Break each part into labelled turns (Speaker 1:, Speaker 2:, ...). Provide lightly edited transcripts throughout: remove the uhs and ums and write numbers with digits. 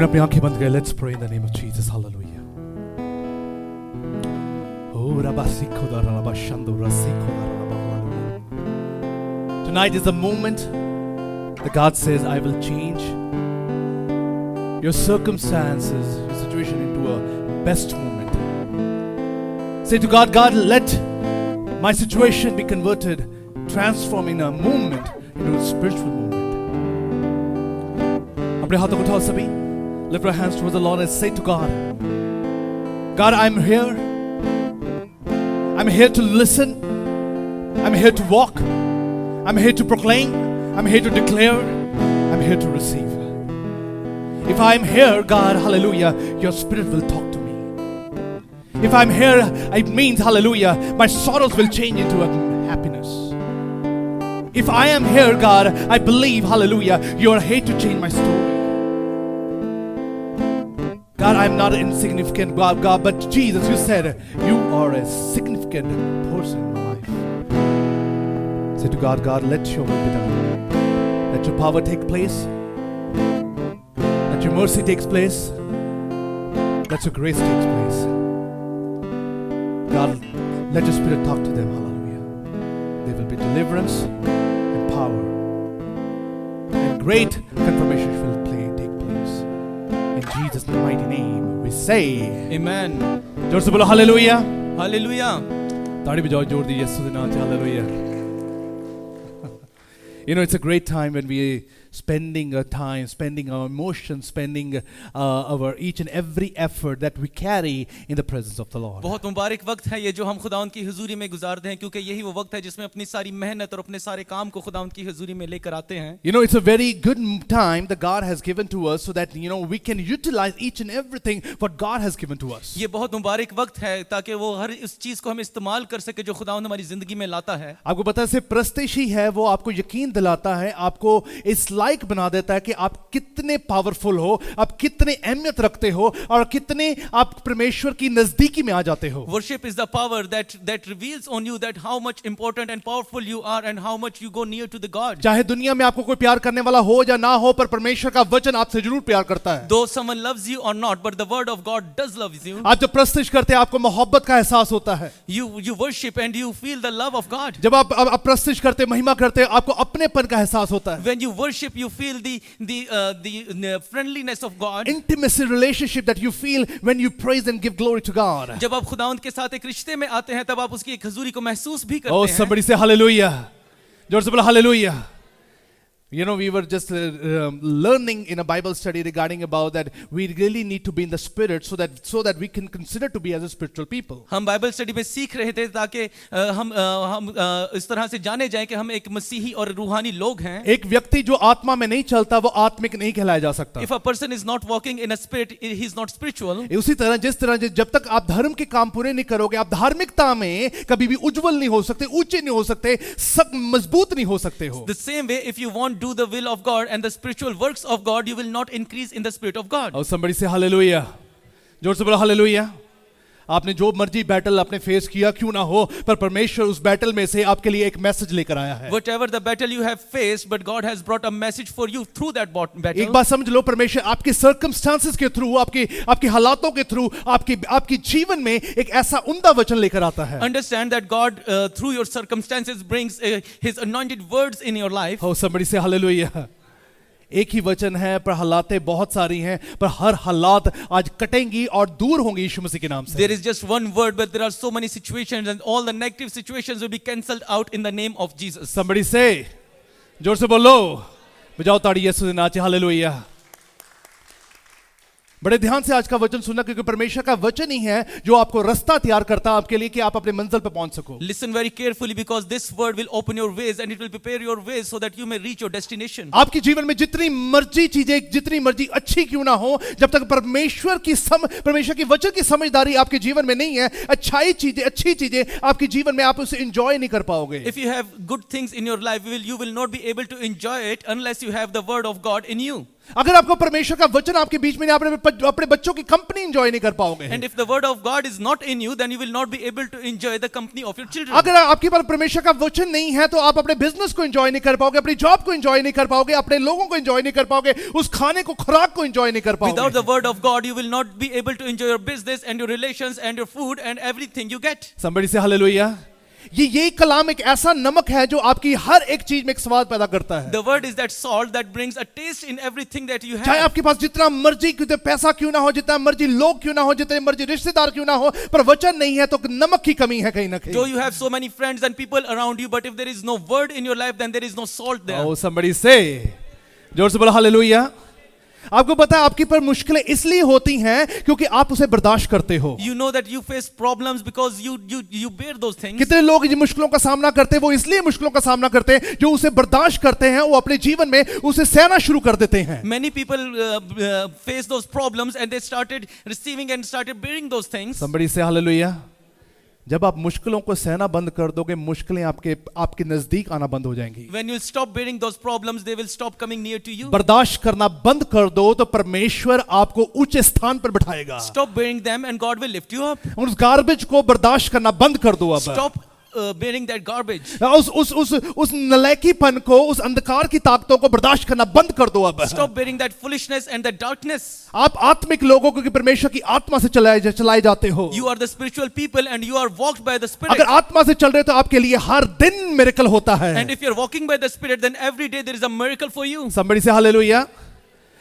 Speaker 1: अपनी आंखें बंद करें. Let's pray in the name of Jesus. Hallelujah. Oh, rabasiko da rabashando rasiko da rabahallelujah. Tonight is the moment that God says, I will change your circumstances, your situation into a best moment. Say to God, God, let my situation be converted, transforming a moment into a spiritual moment. अपने हाथों को उठाओ सभी. Lift our hands towards the Lord and say to God, God, I'm here. I'm here to listen. I'm here to walk. I'm here to proclaim. I'm here to declare. I'm here to receive. If I'm here, God, hallelujah, your spirit will talk to me. If I'm here, it means, hallelujah, my sorrows will change into a happiness. If I am here, God, I believe, hallelujah, you are here to change my story. God, I'm not an insignificant God, but Jesus, you said you are a significant person in my life. Say to God, God, let your will be done. Let your power take place. Let your mercy takes place. Let your grace takes place. God, let your spirit talk to them. Hallelujah. There will be deliverance and power. And great confirmation will take place. In Jesus' mighty name we say Amen. जोर से बोलो hallelujah. Hallelujah. ताड़ी बजाओ जोर दी यीशु के नाम से hallelujah. You know, it's a great time when we spending our time, spending our emotions, spending our each and every effort that we carry in the presence of the Lord.
Speaker 2: बहुत मुबारक वक्त है ये जो हम खुदावंद की हुजूरी में गुजारते हैं क्योंकि यही वो वक्त है जिसमें अपनी सारी मेहनत और अपने सारे काम को खुदावंद की हुजूरी में लेकर आते हैं.
Speaker 1: You know, it's a very good time that God has given to us so that, you know, we can utilize each and everything what God has given to us.
Speaker 2: ये बहुत मुबारक वक्त है ताकि वो हर इस चीज को हम इस्तेमाल कर सके जो खुदावंद हमारी जिंदगी में लाता है.
Speaker 1: आपको पता है, सिर्फ प्रस्तिश ही है वो आपको यकीन दिलाता है, आपको इस लायक बना देता है कि आप कितने पावरफुल हो, आप कितने अहमियत रखते हो और कितने आप परमेश्वर की नजदीकी में आ जाते हो.
Speaker 2: Worship is the power that reveals on you that how much important and powerful you are and how much you go near to the God.
Speaker 1: चाहे दुनिया में आपको कोई प्यार करने वाला हो या ना हो, पर परमेश्वर का वचन आपसे जरूर प्यार करता है.
Speaker 2: Though someone loves you or not, but the word of God does love you.
Speaker 1: आप जब प्रस्तिश करते हैं आपको मोहब्बत का एहसास होता है.
Speaker 2: You worship and you feel the love of God.
Speaker 1: जब आप प्रस्तिश करते, महिमा करते, आपको अपनेपन का एहसास होता है.
Speaker 2: When you worship, you feel the friendliness of God.
Speaker 1: Intimacy relationship that you feel when you praise and give glory to God.
Speaker 2: जब आप खुदावंद के साथ एक रिश्ते में आते हैं तब आप उसकी एक हुजूरी को महसूस भी करते हैं.
Speaker 1: Oh, somebody say hallelujah. जोर से बोलो hallelujah. You know, we were just learning in a Bible study regarding about that we really need to be in the spirit so that we can consider to be as a spiritual people.
Speaker 2: हम Bible study में सीख रहे थे ताकि हम इस तरह से जाने जाएं कि हम एक मसीही और रूहानी लोग हैं.
Speaker 1: एक व्यक्ति जो आत्मा में नहीं चलता वो आत्मिक नहीं कहलाया जा सकता.
Speaker 2: If a person is not walking in a spirit, he is not spiritual.
Speaker 1: उसी तरह जिस तरह जब तक आप धर्म के काम पूरे नहीं करोगे, आप धार्मिकता में कभी भी उज्जवल नहीं हो सकते, ऊंचे नहीं हो सकते, सब मजबूत नहीं हो सकते हो.
Speaker 2: The same way, if you want do the will of God and the spiritual works of God, you will not increase in the spirit of God.
Speaker 1: और somebody say hallelujah. जोर से बोलो hallelujah. आपने जो मर्जी बैटल आपने face किया क्यों ना हो, पर परमेश्वर उस बैटल में से आपके लिए एक मैसेज लेकर आया है.
Speaker 2: Whatever the battle you have faced, but God has brought a message for you through that battle.
Speaker 1: एक बात समझ लो, परमेश्वर आपके सर्कमस्टांसेस के थ्रू, आपके हालातों के थ्रू, आपकी जीवन में एक ऐसा उम्दा वचन लेकर आता है.
Speaker 2: Understand that God through your circumstances brings his anointed words in your life.
Speaker 1: Oh, somebody say hallelujah. एक ही वचन है पर हालातें बहुत सारी हैं, पर हर हालात आज कटेंगी और दूर होंगी यीशु मसीह के नाम से.
Speaker 2: There is just one word, but there are so many situations, and all the negative situations will be cancelled out in the name of Jesus.
Speaker 1: Somebody say, जोर से बोलो, बजाओ ताड़ी यीशु के नाम से हालेलुया. बड़े ध्यान से आज का वचन सुनना, क्योंकि परमेश्वर का वचन ही है जो आपको रास्ता तैयार करता है आपके लिए कि आप अपने मंजिल पे पहुंच सको.
Speaker 2: Listen very carefully because this word will open your ways and it will prepare your ways so that you may reach your destination.
Speaker 1: आपके जीवन में जितनी मर्जी चीजें, जितनी मर्जी अच्छी क्यों ना हो, जब तक परमेश्वर की वचन की समझदारी आपके जीवन में नहीं है, अच्छी चीजें आपके जीवन में आप उसे एंजॉय नहीं कर पाओगे.
Speaker 2: If you have good things in your life, you will not be able to enjoy it unless you have the word of God in you.
Speaker 1: अगर आपको परमेश्वर का वचन आपके बीच में नहीं, आप अपने बच्चों की कंपनी एंजॉय नहीं कर पाओगे।
Speaker 2: And if the word of God is not in you, then you will not be able to enjoy the company of your children.
Speaker 1: अगर आपके पास परमेश्वर का वचन नहीं है तो आप अपने बिजनेस को एंजॉय नहीं कर पाओगे, अपनी जॉब को एंजॉय नहीं कर पाओगे, अपने लोगों को एंजॉय नहीं कर पाओगे, उस खाने को, खुराक को एंजॉय नहीं कर पाओगे।
Speaker 2: Without the word of God, you will not be able to enjoy your business and your relations and your food and everything you get.
Speaker 1: Somebody say hallelujah. ये कलाम एक ऐसा नमक है जो आपकी हर एक चीज में एक स्वाद पैदा करता है।
Speaker 2: The word is that salt that brings a taste in everything that you
Speaker 1: चाहे
Speaker 2: have.
Speaker 1: आपके पास जितना मर्जी पैसा क्यों ना हो, जितना मर्जी लोग क्यों ना हो, जितने मर्जी रिश्तेदार क्यों ना हो, पर वचन नहीं है तो नमक की कमी है कहीं ना कहीं।
Speaker 2: Though you have so many friends and people around you, but if there is no word in your life, then there is no salt there.
Speaker 1: Oh, somebody say, जोर से बोलो हालेलुया। आपको पता है आपकी पर मुश्किलें इसलिए होती हैं क्योंकि आप उसे बर्दाश्त करते हो।
Speaker 2: You know that you face problems because you bear those things.
Speaker 1: कितने लोग जिन मुश्किलों का सामना करते हैं वो इसलिए मुश्किलों का सामना करते हैं जो उसे बर्दाश्त करते हैं, वो अपने जीवन में उसे सहना शुरू कर देते हैं।
Speaker 2: Many people face those problems and they started receiving and started bearing those things.
Speaker 1: Somebody say hallelujah. जब आप मुश्किलों को सहना बंद कर दोगे, मुश्किलें आपके नजदीक आना बंद हो जाएंगी।
Speaker 2: When you stop bearing those problems, they will stop coming near to you.
Speaker 1: बर्दाश्त करना बंद कर दो तो परमेश्वर आपको ऊंचे स्थान पर बिठाएगा।
Speaker 2: Stop bearing them and God will lift you up.
Speaker 1: उस गार्बेज को बर्दाश्त करना बंद कर दो। अब
Speaker 2: Stop bearing that garbage.
Speaker 1: उस नलायकीपन को, उस अंधकार की ताकतों को बर्दाश्त करना बंद कर दो। अब
Speaker 2: Stop bearing that foolishness and that darkness.
Speaker 1: आप आत्मिक लोगों को परमेश्वर की आत्मा से चलाए जाते हो।
Speaker 2: You are the spiritual people and you are walked by the Spirit.
Speaker 1: अगर आत्मा से चल रहे तो आपके लिए हर दिन मिरेकल होता है।
Speaker 2: And if you are walking by the Spirit, then every day there is a miracle for you.
Speaker 1: Somebody say hallelujah.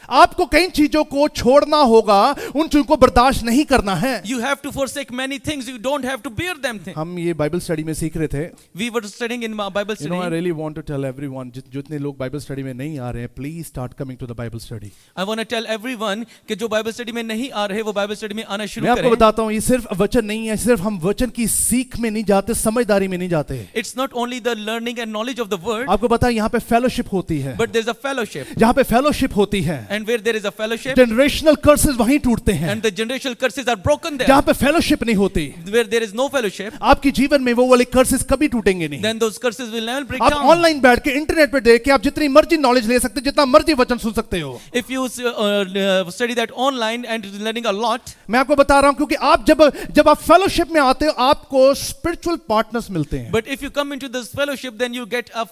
Speaker 1: आपको कई चीजों को छोड़ना होगा, उन चीजों को बर्दाश्त नहीं करना है।
Speaker 2: You have to forsake many things. You don't have to bear them.
Speaker 1: हम ये बाइबल स्टडी में सीख रहे थे।
Speaker 2: We were studying in Bible study.
Speaker 1: You know, I really want to tell everyone, जितने लोग बाइबल स्टडी में नहीं आ रहे हैं, please start coming to the Bible study.
Speaker 2: I want to tell everyone कि जो बाइबल स्टडी में नहीं आ रहे वो बाइबल स्टडी में आना शुरू
Speaker 1: मैं
Speaker 2: करें।
Speaker 1: आपको बताता हूँ, ये सिर्फ वचन नहीं है, सिर्फ हम वचन की सीख में नहीं जाते, समझदारी में नहीं जाते।
Speaker 2: It's not only the learning and knowledge of the word.
Speaker 1: आपको पता है यहाँ पे फेलोशिप होती है।
Speaker 2: But there's a fellowship.
Speaker 1: जहाँ पे फेलोशिप होती है,
Speaker 2: And where there is a fellowship.
Speaker 1: Generational curses वहीं टूटते हैं।
Speaker 2: And the generational curses are broken there.
Speaker 1: जहाँ पे फेलोशिप नहीं होती,
Speaker 2: Where there is no fellowship,
Speaker 1: आपके जीवन में वो वाले कर्सेस कभी टूटेंगे नहीं।
Speaker 2: then those curses will never break
Speaker 1: आप
Speaker 2: down.
Speaker 1: ऑनलाइन बैठ के इंटरनेट पे देख के आप जितनी मर्जी नॉलेज ले सकते, जितना मर्जी वचन सुन सकते हो।
Speaker 2: If you study that online and learning a lot,
Speaker 1: मैं आपको बता रहा हूं क्योंकि आप जब आप फेलोशिप में आते हो, आपको स्पिरिचुअल पार्टनर्स मिलते हैं।
Speaker 2: but if you come into this fellowship, then you get a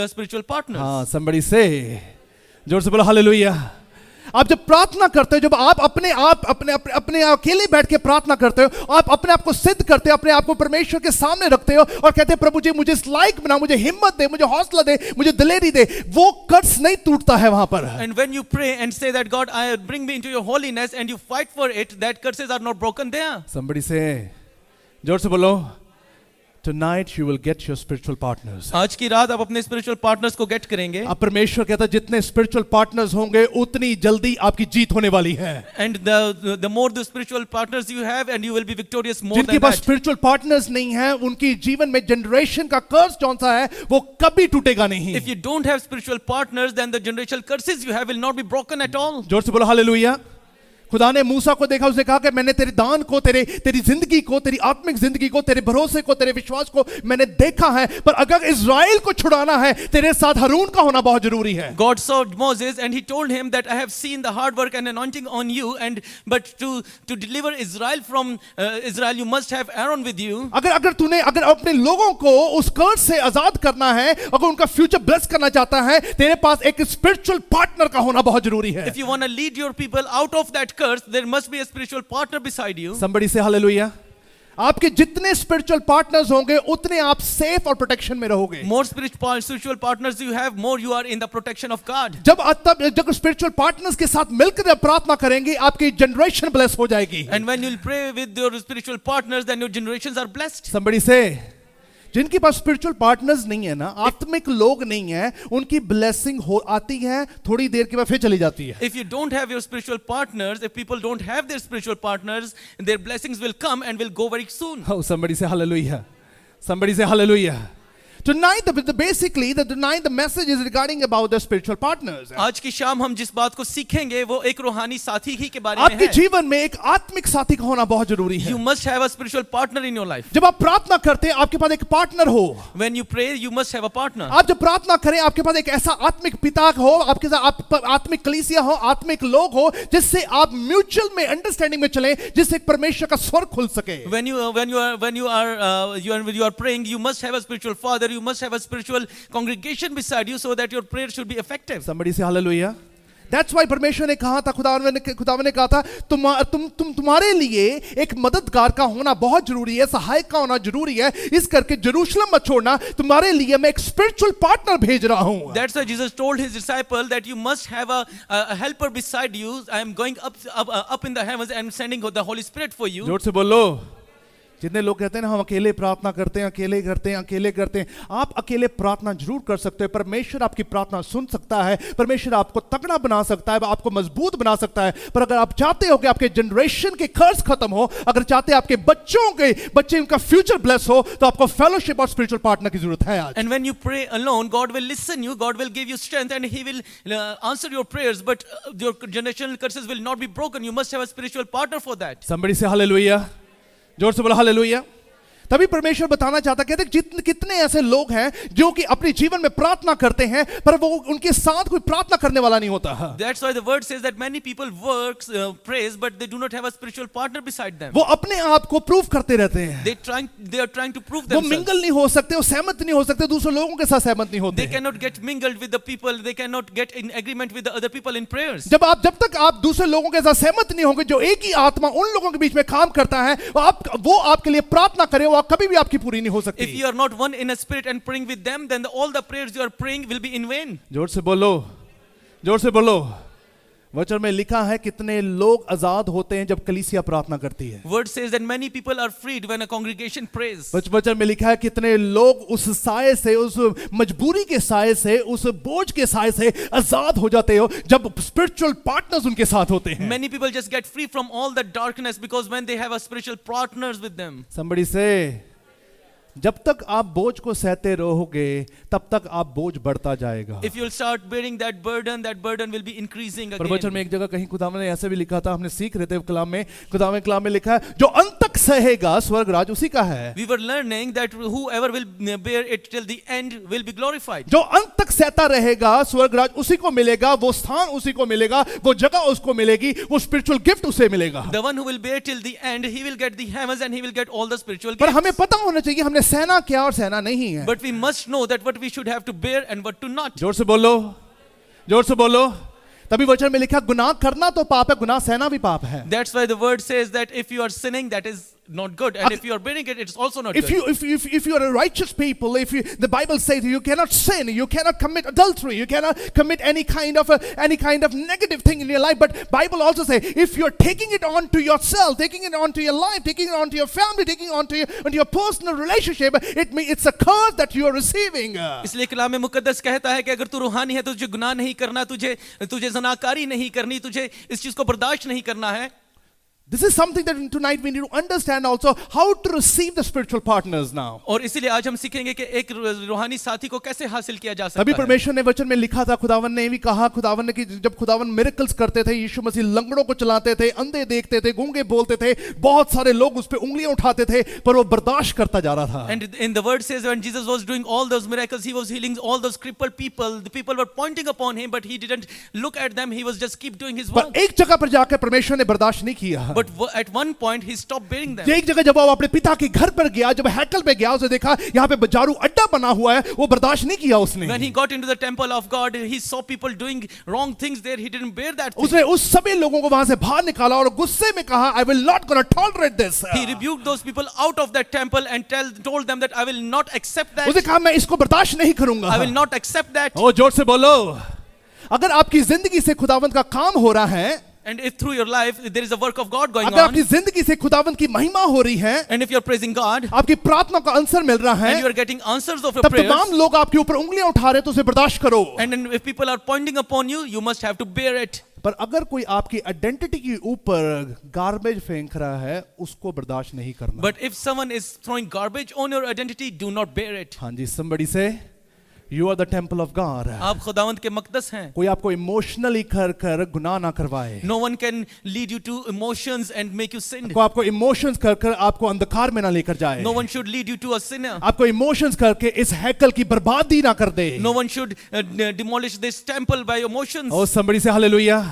Speaker 2: spiritual partner.
Speaker 1: हाँ, somebody say, जोर से बोलो हालेलुया। आप जब प्रार्थना करते हो, जब आप अपने अकेले बैठ के प्रार्थना करते हो, आप अपने आप को सिद्ध करते हो, अपने आप को परमेश्वर के सामने रखते हो और कहते हैं प्रभु जी मुझे इस लायक बना, मुझे हिम्मत दे, मुझे हौसला दे, मुझे दिलेरी दे, वो कर्ज नहीं टूटता है वहां पर।
Speaker 2: And when you pray and say that God, bring me into your holiness, and you fight for it, that curses are not broken there.
Speaker 1: Somebody say, जोर से बोलो, tonight you will get your spiritual partners.
Speaker 2: आज की रात आप अपने spiritual partners को get करेंगे।
Speaker 1: अब परमेश्वर कहता है जितने spiritual partners होंगे उतनी जल्दी आपकी जीत होने वाली है।
Speaker 2: And the more the spiritual partners you have, and you will be victorious more
Speaker 1: जिनके
Speaker 2: than
Speaker 1: pass
Speaker 2: that.
Speaker 1: spiritual partners नहीं है, उनकी जीवन में generation का कर्ज कौन सा है, वो कभी टूटेगा नहीं।
Speaker 2: If you don't have spiritual partners, then the generational curses you have will not be broken at all.
Speaker 1: जोर से बोलो हालेलुया। खुदा ने मूसा को देखा, उसने कहा कि मैंने तेरे दान को, तेरी जिंदगी को, तेरी आत्मिक जिंदगी को, तेरे भरोसे को, तेरे विश्वास को मैंने देखा है, पर अगर इज़राइल को छुड़ाना है तेरे साथ हारून का होना बहुत जरूरी है।
Speaker 2: God saw Moses and he told him that I have seen the hard work and anointing on you, but to deliver Israel from Israel you must have Aaron with you.
Speaker 1: अगर अपने लोगों को उस कर्ज से आजाद करना है, अगर उनका फ्यूचर ब्लेस करना चाहता है, तेरे पास एक स्पिरिचुअल पार्टनर का होना बहुत जरूरी है।
Speaker 2: If you want to lead your people out of that curse, there must be a spiritual partner beside you.
Speaker 1: Somebody say hallelujah. आपके जितने स्पिरिचुअल पार्टनर्स होंगे उतने आप सेफ और प्रोटेक्शन में रहोगे।
Speaker 2: More spiritual partners you have, more you are in the protection of God.
Speaker 1: जब spiritual partners के साथ मिलकर प्रार्थना करेंगे, आपकी जनरेशन ब्लेस हो जाएगी।
Speaker 2: And when you pray with your spiritual partners, then your generations are blessed.
Speaker 1: Somebody say, जिनके पास स्पिरिचुअल पार्टनर्स नहीं है ना, आत्मिक लोग नहीं है, उनकी ब्लेसिंग हो आती है, थोड़ी देर के बाद फिर चली जाती है।
Speaker 2: If you don't have your spiritual partners, if people don't have their spiritual partners, their blessings will come and will go very soon.
Speaker 1: Oh, somebody say hallelujah. Somebody say hallelujah. Tonight, the message is regarding about the spiritual partners.
Speaker 2: आज की शाम हम जिस बात को सीखेंगे वो एक रूहानी साथी ही के बारे में
Speaker 1: आपके
Speaker 2: है.
Speaker 1: जीवन में एक आत्मिक साथी का होना बहुत जरूरी है.
Speaker 2: You must have a spiritual partner in your life.
Speaker 1: जब आप प्रार्थना करते हैं आपके पास एक पार्टनर हो.
Speaker 2: When you pray, you must have a partner.
Speaker 1: आप जब प्रार्थना करें आपके पास एक ऐसा आत्मिक पिता हो, आपके साथ आत्मिक कलीसिया हो, आत्मिक लोग हो, जिससे आप म्यूचुअल में अंडरस्टैंडिंग में चलें, जिससे परमेश्वर का स्वर खुल सके.
Speaker 2: When you are praying, you must have a spiritual father. You must have a spiritual congregation beside you, so that your prayer should be effective.
Speaker 1: Somebody say hallelujah. That's why परमेश्वर ने कहा था, खुदावन ने कहा था, तुम्हारे लिए एक मददगार का होना बहुत जरूरी है, सहायक का होना जरूरी है. इस करके यरूशलेम मत छोड़ना, तुम्हारे लिए मैं एक स्पिरिचुअल पार्टनर भेज रहा हूं.
Speaker 2: That's why Jesus told his disciple that you must have a helper beside you. I am going up in the heavens and sending the Holy Spirit for you.
Speaker 1: जोर से बोलो. जितने लोग कहते हैं ना हम अकेले प्रार्थना करते हैं, अकेले करते हैं, आप अकेले प्रार्थना जरूर कर सकते हैं. परमेश्वर आपकी प्रार्थना सुन सकता है, परमेश्वर आपको तगड़ा बना सकता है, आपको मजबूत बना सकता है. पर अगर आप चाहते हो कि आपके जनरेशन के कर्ज खत्म हो, अगर चाहते हैं आपके बच्चे उनका फ्यूचर ब्लेस हो, तो आपको फेलोशिप और स्पिरिचुअल पार्टनर की जरूरत है आज.
Speaker 2: And when you pray alone, God will listen you, God will give you strength, and He will answer your prayers. But your generational curses will not be broken. You must have a spiritual partner for that.
Speaker 1: Somebody say hallelujah. जोर से बोला hallelujah. तभी परमेश्वर बताना चाहता, कहते कितने ऐसे लोग हैं जो कि अपने जीवन में प्रार्थना करते हैं पर वो उनके साथ कोई प्रार्थना करने वाला नहीं होता.
Speaker 2: That's why the word says that many people prays but they do not have a spiritual partner beside them.
Speaker 1: वो अपने आप को प्रूव करते रहते हैं.
Speaker 2: They are trying to prove
Speaker 1: वो
Speaker 2: themselves.
Speaker 1: मिंगल नहीं हो सकते, वो सहमत नहीं हो सकते, दूसरे लोगों के साथ सहमत नहीं होते.
Speaker 2: They cannot get mingled with the people. They cannot get in agreement with the other people in prayers.
Speaker 1: जब तक आप दूसरे लोगों के साथ सहमत नहीं होंगे, जो एक ही आत्मा उन लोगों के बीच में काम करता है, वो आपके लिए प्रार्थना करे, वो कभी भी आपकी पूरी नहीं हो सकती.
Speaker 2: If you are not one in a spirit and praying with them, then all the prayers you are praying will be in vain.
Speaker 1: जोर से बोलो. वचन में लिखा है कितने लोग आजाद होते हैं जब कलीसिया प्रार्थना करती है.
Speaker 2: Word says that many people are freed when a congregation prays.
Speaker 1: वचन में लिखा है कितने लोग उस साये से, उस मजबूरी के साये से, उस बोझ के साये से आजाद हो जाते हो जब स्पिरिचुअल पार्टनर्स उनके साथ होते हैं.
Speaker 2: Many people just get free from all the darkness because when they have a spiritual partners with them.
Speaker 1: Somebody say, जब तक आप बोझ को सहते रहोगे तब तक आप बोझ बढ़ता जाएगा.
Speaker 2: If you'll start bearing that burden will be increasing again.
Speaker 1: वचन में एक जगह कहीं खुदावन ने ऐसे भी लिखा था, हमने सीख रहे थे कलाम में लिखा है, जो अंत तक सहेगा स्वर्ग राज उसी का है.
Speaker 2: We were learning that whoever will bear it till the end will be glorified.
Speaker 1: जो अंत तक सहता रहेगा स्वर्ग राज उसी को मिलेगा, वो स्थान उसी को मिलेगा, वो जगह उसको मिलेगी, वो स्पिरिचुअल गिफ्ट उसे मिलेगा.
Speaker 2: The one who will bear till the end, he will get the heavens and he will get all the spiritual gifts.
Speaker 1: पर हमें पता होना चाहिए हमने सहना क्या और सहना नहीं है.
Speaker 2: But we must know that what we should have to bear and what to not.
Speaker 1: जोर से बोलो. तभी वचन में लिखा गुनाह करना तो पाप है, गुनाह सहना भी पाप है.
Speaker 2: That's why the word says that if you are sinning, that is not good, and if you are bearing it, it's also not good.
Speaker 1: If you are a righteous people, the Bible says you cannot sin, you cannot commit adultery, you cannot commit any kind of negative thing in your life. But Bible also says if you are taking it on to yourself, taking it on to your life, taking it on to your family, taking it on to your personal relationship, it's a curse that you are receiving.
Speaker 2: इसलिए कलाम में मुकद्दस कहता है कि अगर तू रूहानी है तो तुझे गुनाह नहीं करना, तुझे ज़नाकारी नहीं करनी, तुझे इस चीज को बर्दाश्त नहीं करना है.
Speaker 1: This is something that tonight we need to understand also how to receive the spiritual partners now.
Speaker 2: और इसीलिए आज हम सीखेंगे कि एक रूहानी साथी को कैसे हासिल किया जा सकता है.
Speaker 1: तभी परमेश्वर ने वचन में लिखा था, खुदावन ने भी कहा, खुदावन ने कि जब खुदावन मिरेकल्स करते थे, यीशु मसीह लंगड़ों को चलाते थे, अंधे देखते थे, गूंगे बोलते थे, बहुत सारे लोग उस पे उंगलियां उठाते थे, पर वो बर्दाश्त करता जा रहा था.
Speaker 2: And in the word says when Jesus was doing all those miracles, he was healing all those crippled people. The people were pointing upon him, but he didn't look at them. He was just keep doing his work.
Speaker 1: पर एक जगह पर जाकर परमेश्वर ने बर्दाश्त नहीं किया.
Speaker 2: But at one point he stopped bearing them.
Speaker 1: एक जगह जब वो अपने पिता के घर पर गया, जब हैकल पे गया, उसे देखा यहाँ पे बाजारू अड्डा बना हुआ है, वो बर्दाश्त नहीं किया उसने.
Speaker 2: When he got into the temple of God, he saw people doing wrong things there. He didn't bear that.
Speaker 1: उसने उस सभी लोगों को वहां से बाहर निकाला और गुस्से में कहा, I will not gonna tolerate this.
Speaker 2: He rebuked those people out of that temple and told them that I will not accept that.
Speaker 1: उसने कहा मैं इसको बर्दाश्त नहीं करूंगा.
Speaker 2: I will not accept that.
Speaker 1: ओ जोर से बोलो. अगर आपकी जिंदगी से खुदावंत का काम हो रहा है,
Speaker 2: and if through your life there is a work of God going
Speaker 1: अगर
Speaker 2: on,
Speaker 1: आपकी जिंदगी से खुदावंत की महिमा हो रही है,
Speaker 2: and if you are praising God,
Speaker 1: आपकी प्रार्थना का आंसर मिल रहा है,
Speaker 2: and you are getting answers of your
Speaker 1: तब
Speaker 2: prayers,
Speaker 1: तमाम लोग आपके ऊपर उंगलियां उठा रहे हैं तो उसे बर्दाश्त करो.
Speaker 2: and then if people are pointing upon you, you must have to bear it.
Speaker 1: पर अगर कोई आपकी आइडेंटिटी के ऊपर गार्बेज फेंक रहा है, उसको बर्दाश्त नहीं करना।
Speaker 2: But if someone is throwing garbage on your identity, do not bear it.
Speaker 1: हाँ जी, somebody say, you are the temple of God.
Speaker 2: आप खुदावंद के मकदस हैं.
Speaker 1: कोई आपको इमोशनली कर गुनाह ना करवाए।
Speaker 2: No one can lead you to emotions and make you sin.
Speaker 1: कोई आपको इमोशंस कर आपको अंधकार में ना लेकर जाए।
Speaker 2: No one should lead you to a sinner.
Speaker 1: आपको इमोशंस करके इस हैकल की बर्बादी ना कर दे।
Speaker 2: No one should demolish this temple by emotions.
Speaker 1: Oh, somebody say hallelujah.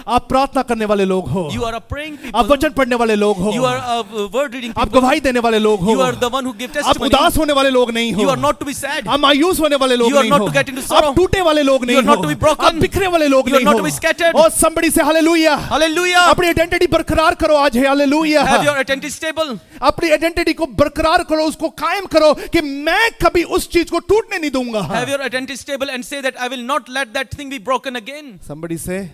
Speaker 1: आप प्रार्थना करने वाले लोग हो,
Speaker 2: You are a praying people.
Speaker 1: आप वचन पढ़ने वाले लोग हो,
Speaker 2: You are a word reading
Speaker 1: आप
Speaker 2: people.
Speaker 1: गवाही देने वाले लोग हो,
Speaker 2: You are the one who give
Speaker 1: आप
Speaker 2: testimony.
Speaker 1: उदास होने वाले लोग नहीं हो,
Speaker 2: You are not to be sad.
Speaker 1: आप मायूस होने वाले लोग
Speaker 2: You are
Speaker 1: नहीं
Speaker 2: not
Speaker 1: हो,
Speaker 2: to get into sorrow.
Speaker 1: आप टूटे वाले लोग नहीं
Speaker 2: You are
Speaker 1: हो,
Speaker 2: not to be broken.
Speaker 1: आप बिखरे वाले लोग
Speaker 2: You are
Speaker 1: नहीं
Speaker 2: not
Speaker 1: हो।
Speaker 2: to be scattered.
Speaker 1: और somebody say hallelujah.
Speaker 2: Hallelujah.
Speaker 1: अपनी आइडेंटिटी बरकरार करो आज है, hallelujah।
Speaker 2: Have your identity stable.
Speaker 1: अपनी आइडेंटिटी को बरकरार करो, उसको कायम करो कि मैं कभी उस चीज को टूटने नहीं दूंगा।
Speaker 2: Have your identity stable and say that I will not let that thing be broken again.
Speaker 1: Somebody say,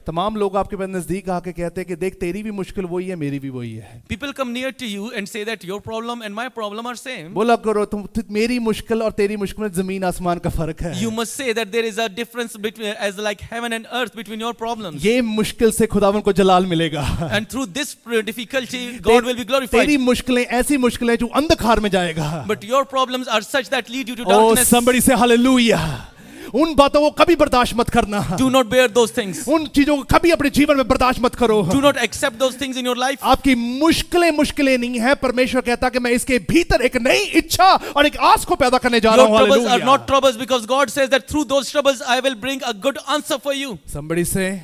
Speaker 1: तमाम लोग आपके पास नजदीक आके कहते हैं कि देख तेरी भी मुश्किल वही है, मेरी भी वही है।
Speaker 2: People come near to you and say that your problem and my problem are same.
Speaker 1: बोला करो तुम मेरी मुश्किल और तेरी मुश्किल में जमीन आसमान का फर्क है।
Speaker 2: You must say that there is a difference between as like heaven and earth between your problems.
Speaker 1: ये मुश्किल से खुदावन को जलाल मिलेगा।
Speaker 2: And through this difficulty, God will be glorified.
Speaker 1: तेरी मुश्किलें ऐसी मुश्किलें जो अंधकार में जाएगा।
Speaker 2: But your problems are such that lead you to
Speaker 1: Oh,
Speaker 2: darkness.
Speaker 1: somebody say hallelujah। उन बातों को कभी बर्दाश्त मत करना।
Speaker 2: Do not bear those things.
Speaker 1: उन चीजों को कभी अपने जीवन में बर्दाश्त मत करो।
Speaker 2: Do not accept those things in your life.
Speaker 1: आपकी मुश्किलें नहीं है, परमेश्वर कहता कि मैं इसके भीतर एक नई इच्छा और एक आस को पैदा करने जा रहा
Speaker 2: Your
Speaker 1: हूं।
Speaker 2: troubles are
Speaker 1: hallelujah.
Speaker 2: not troubles because God says that through those troubles I will bring a good answer for you.
Speaker 1: Somebody say,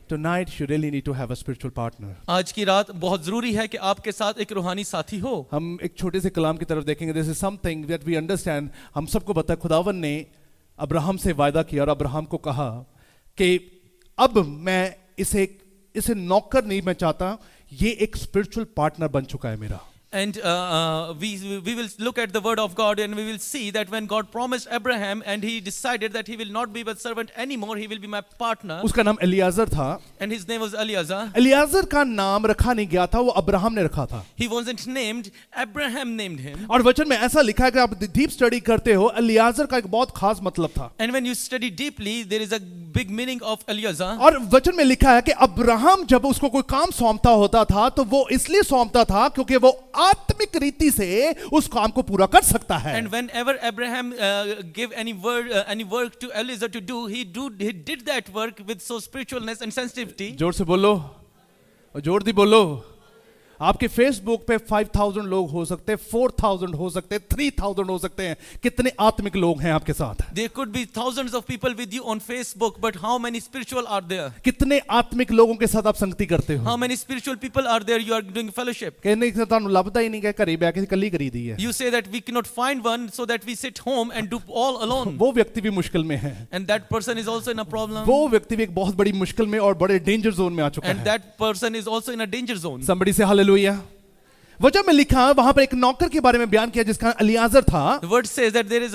Speaker 1: tonight you really need to have a spiritual partner.
Speaker 2: आज की रात बहुत जरूरी है कि आपके साथ एक रूहानी साथी हो.
Speaker 1: हम एक छोटे से कलाम की तरफ देखेंगे। This is something that we understand. हम सबको पता है खुदावन ने अब्राहम से वायदा किया और अब्राहम को कहा कि अब मैं इसे नौकर नहीं मैं चाहता, ये एक स्पिरिचुअल पार्टनर बन चुका है मेरा।
Speaker 2: And we will look at the word of God and we will see that when God promised Abraham and he decided that he will not be but servant anymore, he will be my partner.
Speaker 1: उसका नाम Eliezer था।
Speaker 2: And his name was Eliezer.
Speaker 1: Eliezer का नाम रखा नहीं गया था, वो अब्राहम ने रखा था।
Speaker 2: He wasn't named, Abraham named him.
Speaker 1: और वचन में ऐसा लिखा है कि आप डीप स्टडी करते हो, एलियाजर का एक बहुत खास मतलब था।
Speaker 2: And when you study deeply, there is a big meaning of Eliezer.
Speaker 1: और वचन में लिखा है कि अब्राहम जब उसको कोई काम सौंपता होता था तो वो इसलिए सौंपता था क्योंकि वो आत्मिक रीति से उस काम को पूरा कर सकता है।
Speaker 2: And whenever Abraham gave any work to Eliezer to do, he did that work with so spiritualness and sensitivity.
Speaker 1: जोर से बोलो और जोर दी बोलो। आपके फेसबुक पे 5000 लोग हो सकते हैं, 4000 हो सकते हैं, 3000 हो सकते हैं। कितने आत्मिक लोग हैं आपके साथ?
Speaker 2: There could be thousands of people with you on Facebook, but how many spiritual are there?
Speaker 1: कितने आत्मिक लोगों के साथ आप संगति करते हो?
Speaker 2: How many spiritual people are there you are doing fellowship?
Speaker 1: कहने से ਤੁਹਾਨੂੰ ਲੱਭਦਾ ਹੀ ਨਹੀਂ ਕਿ ਘਰੇ ਬੈ ਕੇ ਇਕੱਲੀ ਕਰੀਦੀ ਹੈ।
Speaker 2: You say that we cannot find one, so that we sit home and do all alone.
Speaker 1: वो व्यक्ति भी मुश्किल में है।
Speaker 2: And that person is also in a problem.
Speaker 1: वो व्यक्ति भी एक बहुत बड़ी मुश्किल में और बड़े डेंजर जोन में आ चुका
Speaker 2: And
Speaker 1: है।
Speaker 2: that person is also in a danger zone.
Speaker 1: Somebody say hallelujah। वचन में लिखा वहां पर एक नौकर के बारे में बयान किया जिसका एलियाजर था।
Speaker 2: The word says that there is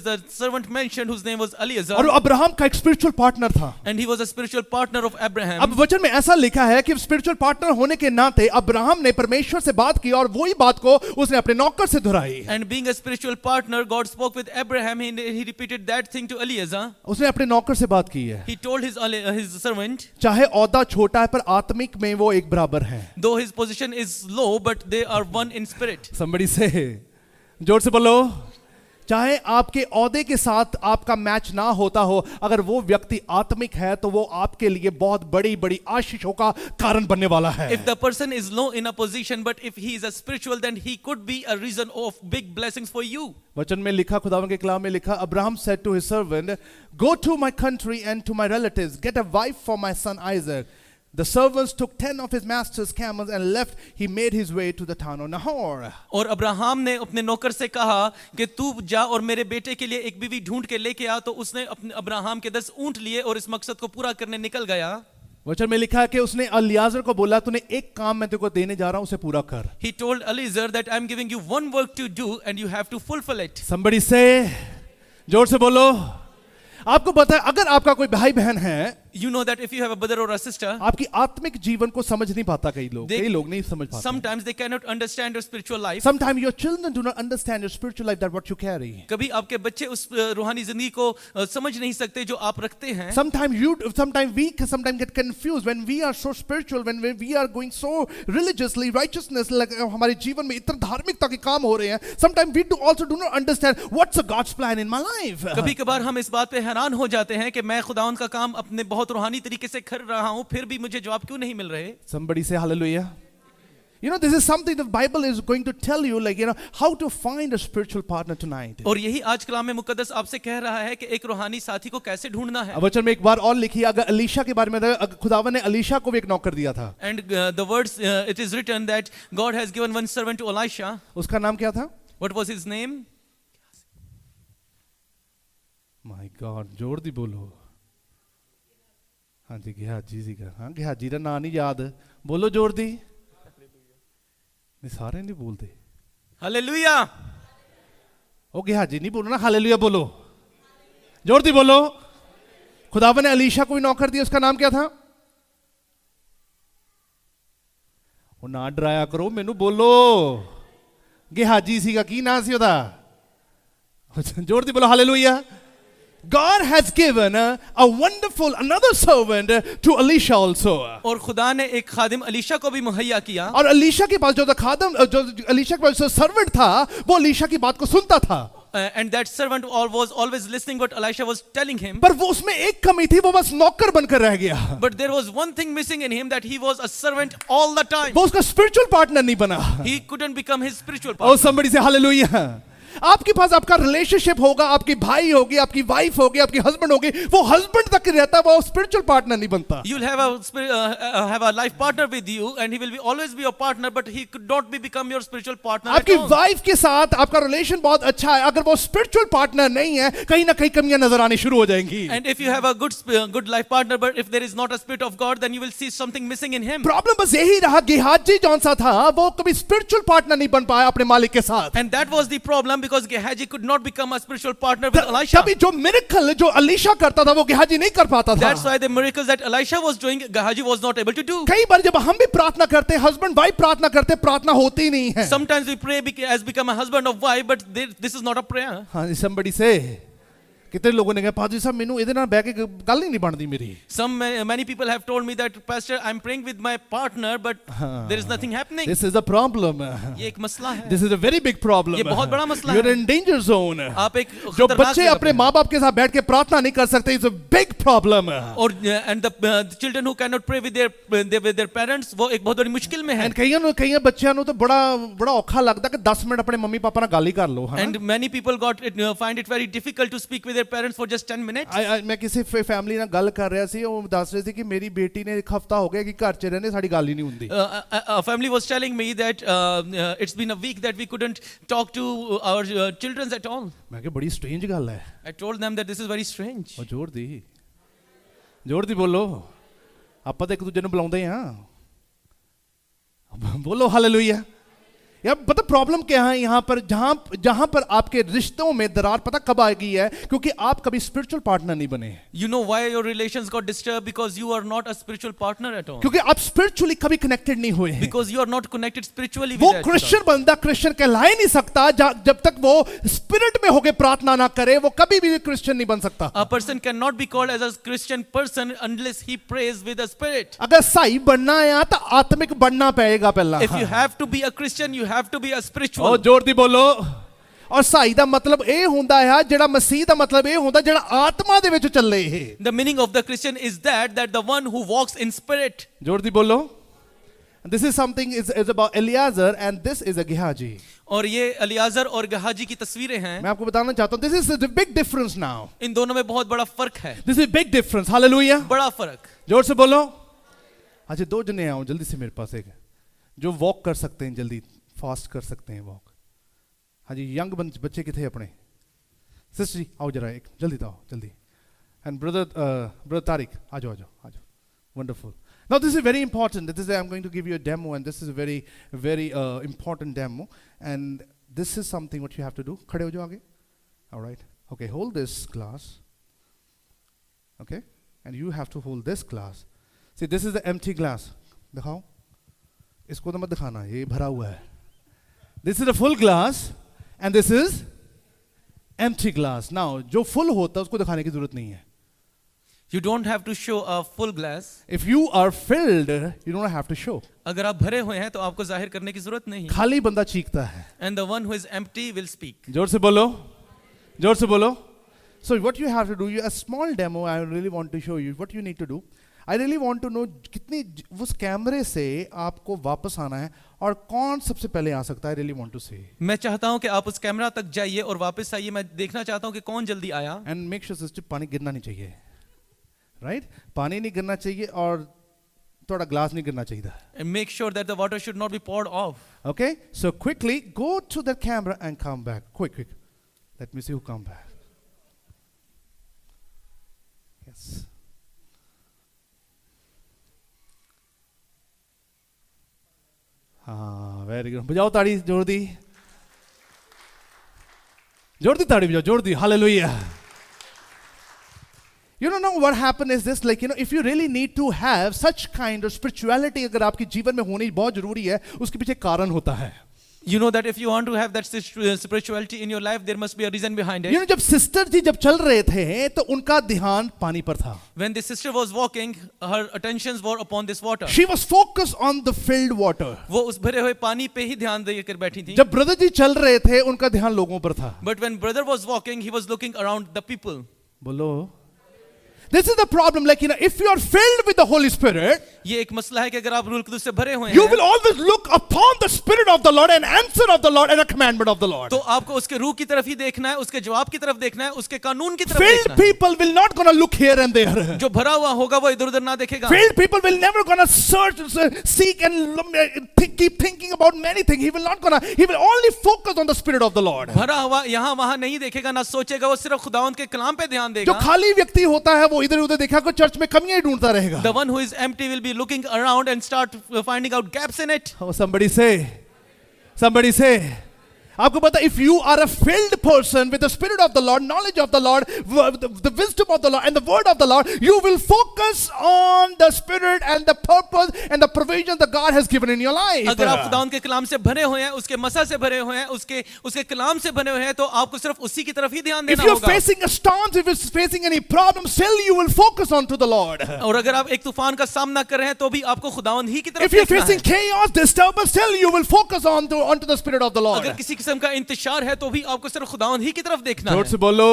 Speaker 2: a servant mentioned whose name was Eliezer.
Speaker 1: और अब्राहम का एक स्पिरिचुअल पार्टनर था।
Speaker 2: And he was a spiritual partner of Abraham.
Speaker 1: अब वचन में ऐसा लिखा है कि स्पिरिचुअल पार्टनर होने के नाते अब्राहम ने परमेश्वर से बात की और वही बात को उसने अपने नौकर से दोहराई।
Speaker 2: And being a spiritual partner, God spoke with Abraham. He repeated that thing to Eliezer.
Speaker 1: उसने अपने नौकर से बात की है।
Speaker 2: He told his servant.
Speaker 1: चाहे ओहदा छोटा है पर आत्मिक में वो एक बराबर है।
Speaker 2: Though his position is low, but they are one in spirit.
Speaker 1: Somebody say, जोर से बोलो। चाहे आपके ओहदे के साथ आपका मैच ना होता हो, अगर वो व्यक्ति आत्मिक है तो वो आपके लिए बहुत बड़ी बड़ी आशीषों का कारण बनने वाला है।
Speaker 2: If the person is low in a position, but if he is a spiritual, then he could be a reason of big blessings for you.
Speaker 1: वचन में लिखा, खुदावन के कलाम में लिखा, Abraham said to his servant, go to my country and to my relatives, get a wife for my son Isaac. The servants took 10 of his master's camels and left. He made his way to the town of Nahor.
Speaker 2: और Abraham ने अपने नौकर से कहा कि तू जा और मेरे बेटे के लिए एक बीवी ढूंढ के लेके आ। तो उसने अपने अब्राहम के 10 ऊंट लिए और इस मकसद को पूरा करने निकल गया।
Speaker 1: वचन में लिखा है कि उसने एलियाजर को बोला, तूने एक काम मैं तेरे को देने जा रहा हूं, उसे पूरा कर।
Speaker 2: He told Eliezer that I am giving you one work to do and you have to fulfill it.
Speaker 1: Somebody say, जोर से बोलो। आपको पता है अगर आपका कोई भाई बहन है
Speaker 2: You know that if you have a brother or a sister,
Speaker 1: आपकी आत्मिक जीवन को समझ नहीं पाता कई लोग नहीं समझ पाते.
Speaker 2: sometimes they cannot understand your spiritual life.
Speaker 1: Sometimes your children do not understand your spiritual life, that what you carry.
Speaker 2: कभी आपके बच्चे उस रूहानी जिंदगी को समझ नहीं सकते जो आप रखते हैं.
Speaker 1: Sometimes we get confused when we are so spiritual, when we are going so religiously, righteousness, like हमारे जीवन में इतना धार्मिकता के काम हो रहे हैं. Sometimes we also do not understand what's a God's plan in my life.
Speaker 2: कभी कभार हम इस बात पे हैरान हो जाते हैं कि मैं खुदावंद का काम अपने बहुत रूहानी तरीके से कर रहा हूं, फिर भी मुझे जवाब क्यों नहीं मिल रहे.
Speaker 1: Somebody say hallelujah. You know, this is something the Bible is going to tell you, like, you know, how to find a spiritual partner tonight.
Speaker 2: और यही आज कलाम में मुकद्दस आपसे कह रहा है कि एक रूहानी साथी को कैसे ढूंढना है.
Speaker 1: वचन में एक बार और लिखिए, अगर अलीशा के बारे में खुदावन ने अलीशा को भी एक नौकर दिया था.
Speaker 2: And the words it is written that God has given one servant to Elisha.
Speaker 1: उसका नाम क्या था?
Speaker 2: What was his name?
Speaker 1: My God, जोर दी बोलो. हाँ जी, गेहाजी जी का. हाँ, गेहाजी का नाम नहीं याद. बोलो जोर दी. नहीं, सारे नहीं बोलते.
Speaker 2: हालेलुया.
Speaker 1: ओ गेहाजी नहीं बोलो ना, हालेलुया बोलो. जोर दी बोलो. खुदावन ने अलीशा को भी नौकर दिया. उसका नाम क्या था? वो ना डराया करो, मैनू बोलो. गेहाजी सी का की नाम सी ओदा? जोर दी बोलो hallelujah. God has given a wonderful another servant to Elisha also.
Speaker 2: और खुदा ने एक खादिम अलीशा को भी मुहैया किया.
Speaker 1: और अलीशा के पास जो खादिम जो अलीशा के पास सर्वेंट था, वो अलीशा की बात को सुनता था.
Speaker 2: And that servant was always listening what Elisha was telling him.
Speaker 1: पर वो उसमें एक कमी थी, वो बस नौकर बनकर रह गया.
Speaker 2: But there was one thing missing in him, that he was a servant all the time.
Speaker 1: वो उसका spiritual partner नहीं बना.
Speaker 2: He couldn't become his spiritual partner.
Speaker 1: Oh, somebody say hallelujah. आपके पास आपका रिलेशनशिप होगा, आपकी भाई होगी, आपकी वाइफ होगी, आपकी हस्बैंड होगी, वो हस्बैंड तक रहता, वो स्पिरिचुअल पार्टनर नहीं बनता.
Speaker 2: You'll have a life partner with you, and he will always be your partner, but he could not become your spiritual partner.
Speaker 1: आपकी वाइफ के साथ आपका रिलेशन बहुत अच्छा है, अगर वो स्पिरिचुअल पार्टनर नहीं है, कहीं ना कहीं कमियां नजर आनी शुरू हो जाएंगी.
Speaker 2: And if you have a good life partner, but if there is not a spirit of God, then you will see something missing in him.
Speaker 1: Problem बस यही रहा, गेहाजी जौन सा था, वो कभी स्पिरिचुअल पार्टनर नहीं बन पाया अपने मालिक के साथ.
Speaker 2: And that was the problem, because Gehazi could not become a spiritual partner with Elisha.
Speaker 1: तभी जो मिरेकल जो अलीशा करता था, वो गेहाजी नहीं कर पाता था.
Speaker 2: That's why the miracles that Elisha was doing, Gehazi was not able to do.
Speaker 1: कई बार जब हम भी प्रार्थना करते हैं, हस्बैंड वाइफ प्रार्थना करते हैं, प्रार्थना होती नहीं है.
Speaker 2: Sometimes we pray as become a husband of wife, but this is not a prayer.
Speaker 1: हाँ, somebody say. कितने लोगों ने कहा, पादरी साहब मैनू इहदे नाल बैठ के गल ही नहीं बनदी मेरी.
Speaker 2: Many people have told me that, Pastor, I'm praying with my partner, but there is nothing happening.
Speaker 1: This is a problem.
Speaker 2: ये एक मसला है.
Speaker 1: This is a very big problem.
Speaker 2: ये बहुत बड़ा मसला है.
Speaker 1: You're in danger zone.
Speaker 2: आप एक
Speaker 1: जो बच्चे अपने माँ बाप के साथ बैठ के प्रार्थना नहीं कर सकते, it's a big problem.
Speaker 2: और and the children who cannot pray with their parents, वो एक बहुत बड़ी मुश्किल में है.
Speaker 1: And कई बच्चों को तो बड़ा औखा लगता कि 10 मिनट अपने मम्मी पापा नाल गल ही कर लो.
Speaker 2: And many people find it very difficult to speak with their parents for just 10 minutes.
Speaker 1: मैं किसी फैमिली ਨਾਲ ਗੱਲ ਕਰ ਰਿਹਾ ਸੀ, ਉਹ ਦੱਸ ਰਹੇ ਸੀ ਕਿ ਮੇਰੀ ਬੇਟੀ ਨੇ ਇੱਕ ਹਫਤਾ ਹੋ ਗਿਆ ਕਿ ਘਰ 'ਚ ਰਹਿੰਦੇ, ਸਾਡੀ ਗੱਲ ਹੀ ਨਹੀਂ ਹੁੰਦੀ.
Speaker 2: A family was telling me that it's been a week that we couldn't talk to our children at all.
Speaker 1: मैं कि बड़ी स्ट्रेंज ਗੱਲ है.
Speaker 2: I told them that this is very strange.
Speaker 1: ਉਹ ਜ਼ੋਰ ਦੀ ਬੋਲੋ. ਆਪਾਂ ਤਾਂ ਇੱਕ ਦੂਜੇ ਨੂੰ ਬੁਲਾਉਂਦੇ ਹਾਂ. बोलो हालेलुया. यार पता प्रॉब्लम क्या है यहाँ पर, जहां पर आपके रिश्तों में दरार पता कब आ गई है, क्योंकि आप कभी स्पिरिचुअल पार्टनर नहीं बने.
Speaker 2: You know why your relations got disturbed? Because you are not a spiritual partner at all.
Speaker 1: क्योंकि आप स्पिरिचुअली कभी कनेक्टेड नहीं हुए हैं.
Speaker 2: Because you are not connected spiritually with
Speaker 1: वो
Speaker 2: that.
Speaker 1: क्रिश्चियन बंदा क्रिश्चियन कहला ही नहीं सकता जब तक वो स्पिरिट में होकर प्रार्थना ना करे, वो कभी भी क्रिश्चियन नहीं बन सकता.
Speaker 2: A person cannot be called as a Christian person unless he prays with the spirit.
Speaker 1: अगर सही बनना है तो आत्मिक बनना पड़ेगा पहला.
Speaker 2: If you have to be a Christian, you have to be a spiritual.
Speaker 1: और जोर दी बोलो. और सही दा मतलब ਇਹ ਹੁੰਦਾ ਹੈ, ਜਿਹੜਾ ਮਸੀਹ ਦਾ ਮਤਲਬ ਇਹ ਹੁੰਦਾ ਜਿਹੜਾ ਆਤਮਾ ਦੇ ਵਿੱਚ ਚੱਲੇ ਹੈ.
Speaker 2: The meaning of the Christian is that the one who walks in spirit.
Speaker 1: जोर दी बोलो. This is something is about Eliezer and this is a Gehazi.
Speaker 2: और ये अलियाजर और गेहाजी की तस्वीरें हैं.
Speaker 1: मैं आपको बताना चाहता हूं, this is the big difference now.
Speaker 2: इन दोनों में बहुत बड़ा फर्क है.
Speaker 1: This is a big difference. Hallelujah.
Speaker 2: बड़ा फर्क.
Speaker 1: जोर से बोलो. अच्छा, 2 जने आओ जल्दी से मेरे पास, एक जो वॉक कर सकते हैं, जल्दी फास्ट कर सकते हैं वॉक. हाँ जी, यंग बच्चे कितने अपने? सिस्टर जी आओ जरा, एक जल्दी तो आओ जल्दी. एंड ब्रदर तारिक आ जाओ. Wonderful. Now this is very important. This is, I'm going to give you a demo, and this is a very important demo, and this is something what you have to do. खड़े हो जाओ आगे. All right. Okay, hold this glass. Okay. and you have to hold this glass. See, this is the empty glass. दिखाओ, इसको तो मत दिखाना, ये भरा हुआ है. This is a full glass and this is empty glass. Now, जो full होता है उसको दिखाने की जरूरत नहीं है.
Speaker 2: You don't have to show a full glass.
Speaker 1: If you are filled, you don't have to show.
Speaker 2: अगर आप भरे हुए हैं तो आपको जाहिर करने की जरूरत नहीं.
Speaker 1: खाली बंदा चीखता है.
Speaker 2: And the one who is empty will speak.
Speaker 1: जोर से बोलो, जोर से बोलो. So what you have to do, a small demo I really want to show you. What you need to do, I really want to know कितनी उस कैमरे से आपको वापस आना है और कौन सबसे पहले आ सकता है. I really want to see.
Speaker 2: मैं चाहता हूं कि आप उस कैमरा तक जाइए और वापस आइए. मैं देखना चाहता हूं कि कौन जल्दी आया.
Speaker 1: And make sure सिस्टर पानी गिरना नहीं चाहिए. Right? पानी नहीं गिरना चाहिए और थोड़ा ग्लास नहीं गिरना चाहिए.
Speaker 2: And make sure that the water should not be poured off.
Speaker 1: Okay? So quickly go to the camera and come back. Quick, quick. Let me see who come back. Yes. हाँ, very good. बजाओ ताड़ी, जोर दी. जोर दी ताड़ी बजाओ, जोर दी. Hallelujah. You don't know what happened is this, like, if you really need to have such kind of spirituality, अगर आपके जीवन में होनी बहुत जरूरी है, उसके पीछे कारण होता है.
Speaker 2: You know that if you want to have that spirituality in your life, there must be a reason behind it.
Speaker 1: जब सिस्टर जी जब चल रहे थे तो उनका ध्यान पानी पर था.
Speaker 2: When the sister was walking, her attentions were upon this water.
Speaker 1: She was focused on the filled water.
Speaker 2: वो उस भरे हुए पानी पे ही ध्यान देकर बैठी थी.
Speaker 1: जब ब्रदर जी चल रहे थे उनका ध्यान लोगों पर था.
Speaker 2: But when brother was walking, he was looking around the people.
Speaker 1: बोलो. This is the problem, like, if you are filled with the Holy Spirit,
Speaker 2: ये एक मसला है कि अगर आप रूह कुदूस से भरे हुए
Speaker 1: you
Speaker 2: हैं,
Speaker 1: will always look upon the Spirit of the Lord and answer of the Lord and a commandment of the Lord.
Speaker 2: तो आपको उसके रूह की तरफ ही देखना है, उसके जवाब की तरफ देखना है, उसके कानून की तरफ
Speaker 1: Filled
Speaker 2: देखना है.
Speaker 1: people will not gonna look here and there.
Speaker 2: जो भरा हुआ होगा वो इधर उधर ना देखेगा.
Speaker 1: Filled people will never gonna search, seek and keep thinking about many things. He will only focus on the Spirit of the Lord.
Speaker 2: भरा हुआ यहाँ वहाँ नहीं देखेगा, ना सोचेगा, वो सिर्फ खुदावंद के कलाम पे ध्यान
Speaker 1: जो
Speaker 2: देगा.
Speaker 1: खाली व्यक्ति होता है वो इधर उधर देखा को चर्च में कमियां ही ढूंढता रहेगा.
Speaker 2: The one who is empty will be looking around and start finding out gaps in it.
Speaker 1: Oh, somebody say. आपको पता, if you are a filled person with the Spirit of the Lord, knowledge of the Lord, the wisdom of the Lord and the word of the Lord, you will focus on the Spirit and the purpose and the provision that God has given in your life.
Speaker 2: अगर आप खुदावंद के कलाम से भरे हुए हैं, उसके मसा से भरे हुए हैं, उसके कलाम से बने हुए हैं, तो आपको सिर्फ उसी की तरफ ही ध्यान देना
Speaker 1: होगा. If you are
Speaker 2: होगा.
Speaker 1: facing a storm, if you are facing any problem, still you will focus on to the Lord.
Speaker 2: और अगर आप एक तूफान का सामना कर रहे हैं तो भी आपको खुदावंद ही की तरफ
Speaker 1: If you are
Speaker 2: देखना
Speaker 1: facing
Speaker 2: है.
Speaker 1: chaos, disturbance, still you will focus onto the Spirit of the Lord.
Speaker 2: अगर किसी किस्म का इंतशार है तो भी आपको सिर्फ खुदावंद ही की तरफ देखना
Speaker 1: जोर
Speaker 2: है.
Speaker 1: से बोलो.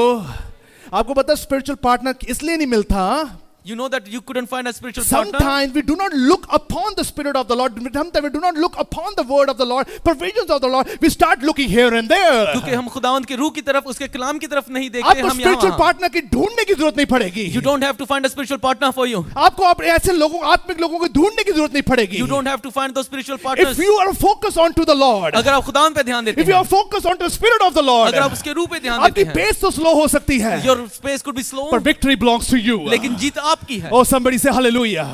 Speaker 1: आपको पता स्पिरिचुअल पार्टनर इसलिए नहीं मिलता.
Speaker 2: You know that you couldn't find a spiritual partner.
Speaker 1: Sometimes we do not look upon the Spirit of the Lord. Sometimes we do not look upon the word of the Lord, provisions of the Lord. We start looking here and there.
Speaker 2: क्योंकि हम खुदावंद के रूह की तरफ, उसके कलाम की तरफ नहीं देखते.
Speaker 1: आपको
Speaker 2: हम यहाँ
Speaker 1: स्पिरिचुअल
Speaker 2: वहाँ.
Speaker 1: पार्टनर की ढूंढने की जरूरत नहीं पड़ेगी.
Speaker 2: You don't have to find a spiritual partner for you.
Speaker 1: आपको ऐसे लोगों, आत्मिक लोगों को ढूंढने की जरूरत नहीं पड़ेगी.
Speaker 2: You don't have to find those spiritual partners.
Speaker 1: If you are focused on to the Lord,
Speaker 2: अगर आप खुदावंद पे ध्यान देते
Speaker 1: if you
Speaker 2: हैं,
Speaker 1: are focused on to the Spirit of the Lord,
Speaker 2: अगर आप उसके रूह पे ध्यान
Speaker 1: आपकी
Speaker 2: देते हैं,
Speaker 1: पेस तो स्लो हो सकती है,
Speaker 2: your space could be slow,
Speaker 1: but victory belongs to you.
Speaker 2: लेकिन जीत आपकी है.
Speaker 1: Oh, somebody say hallelujah.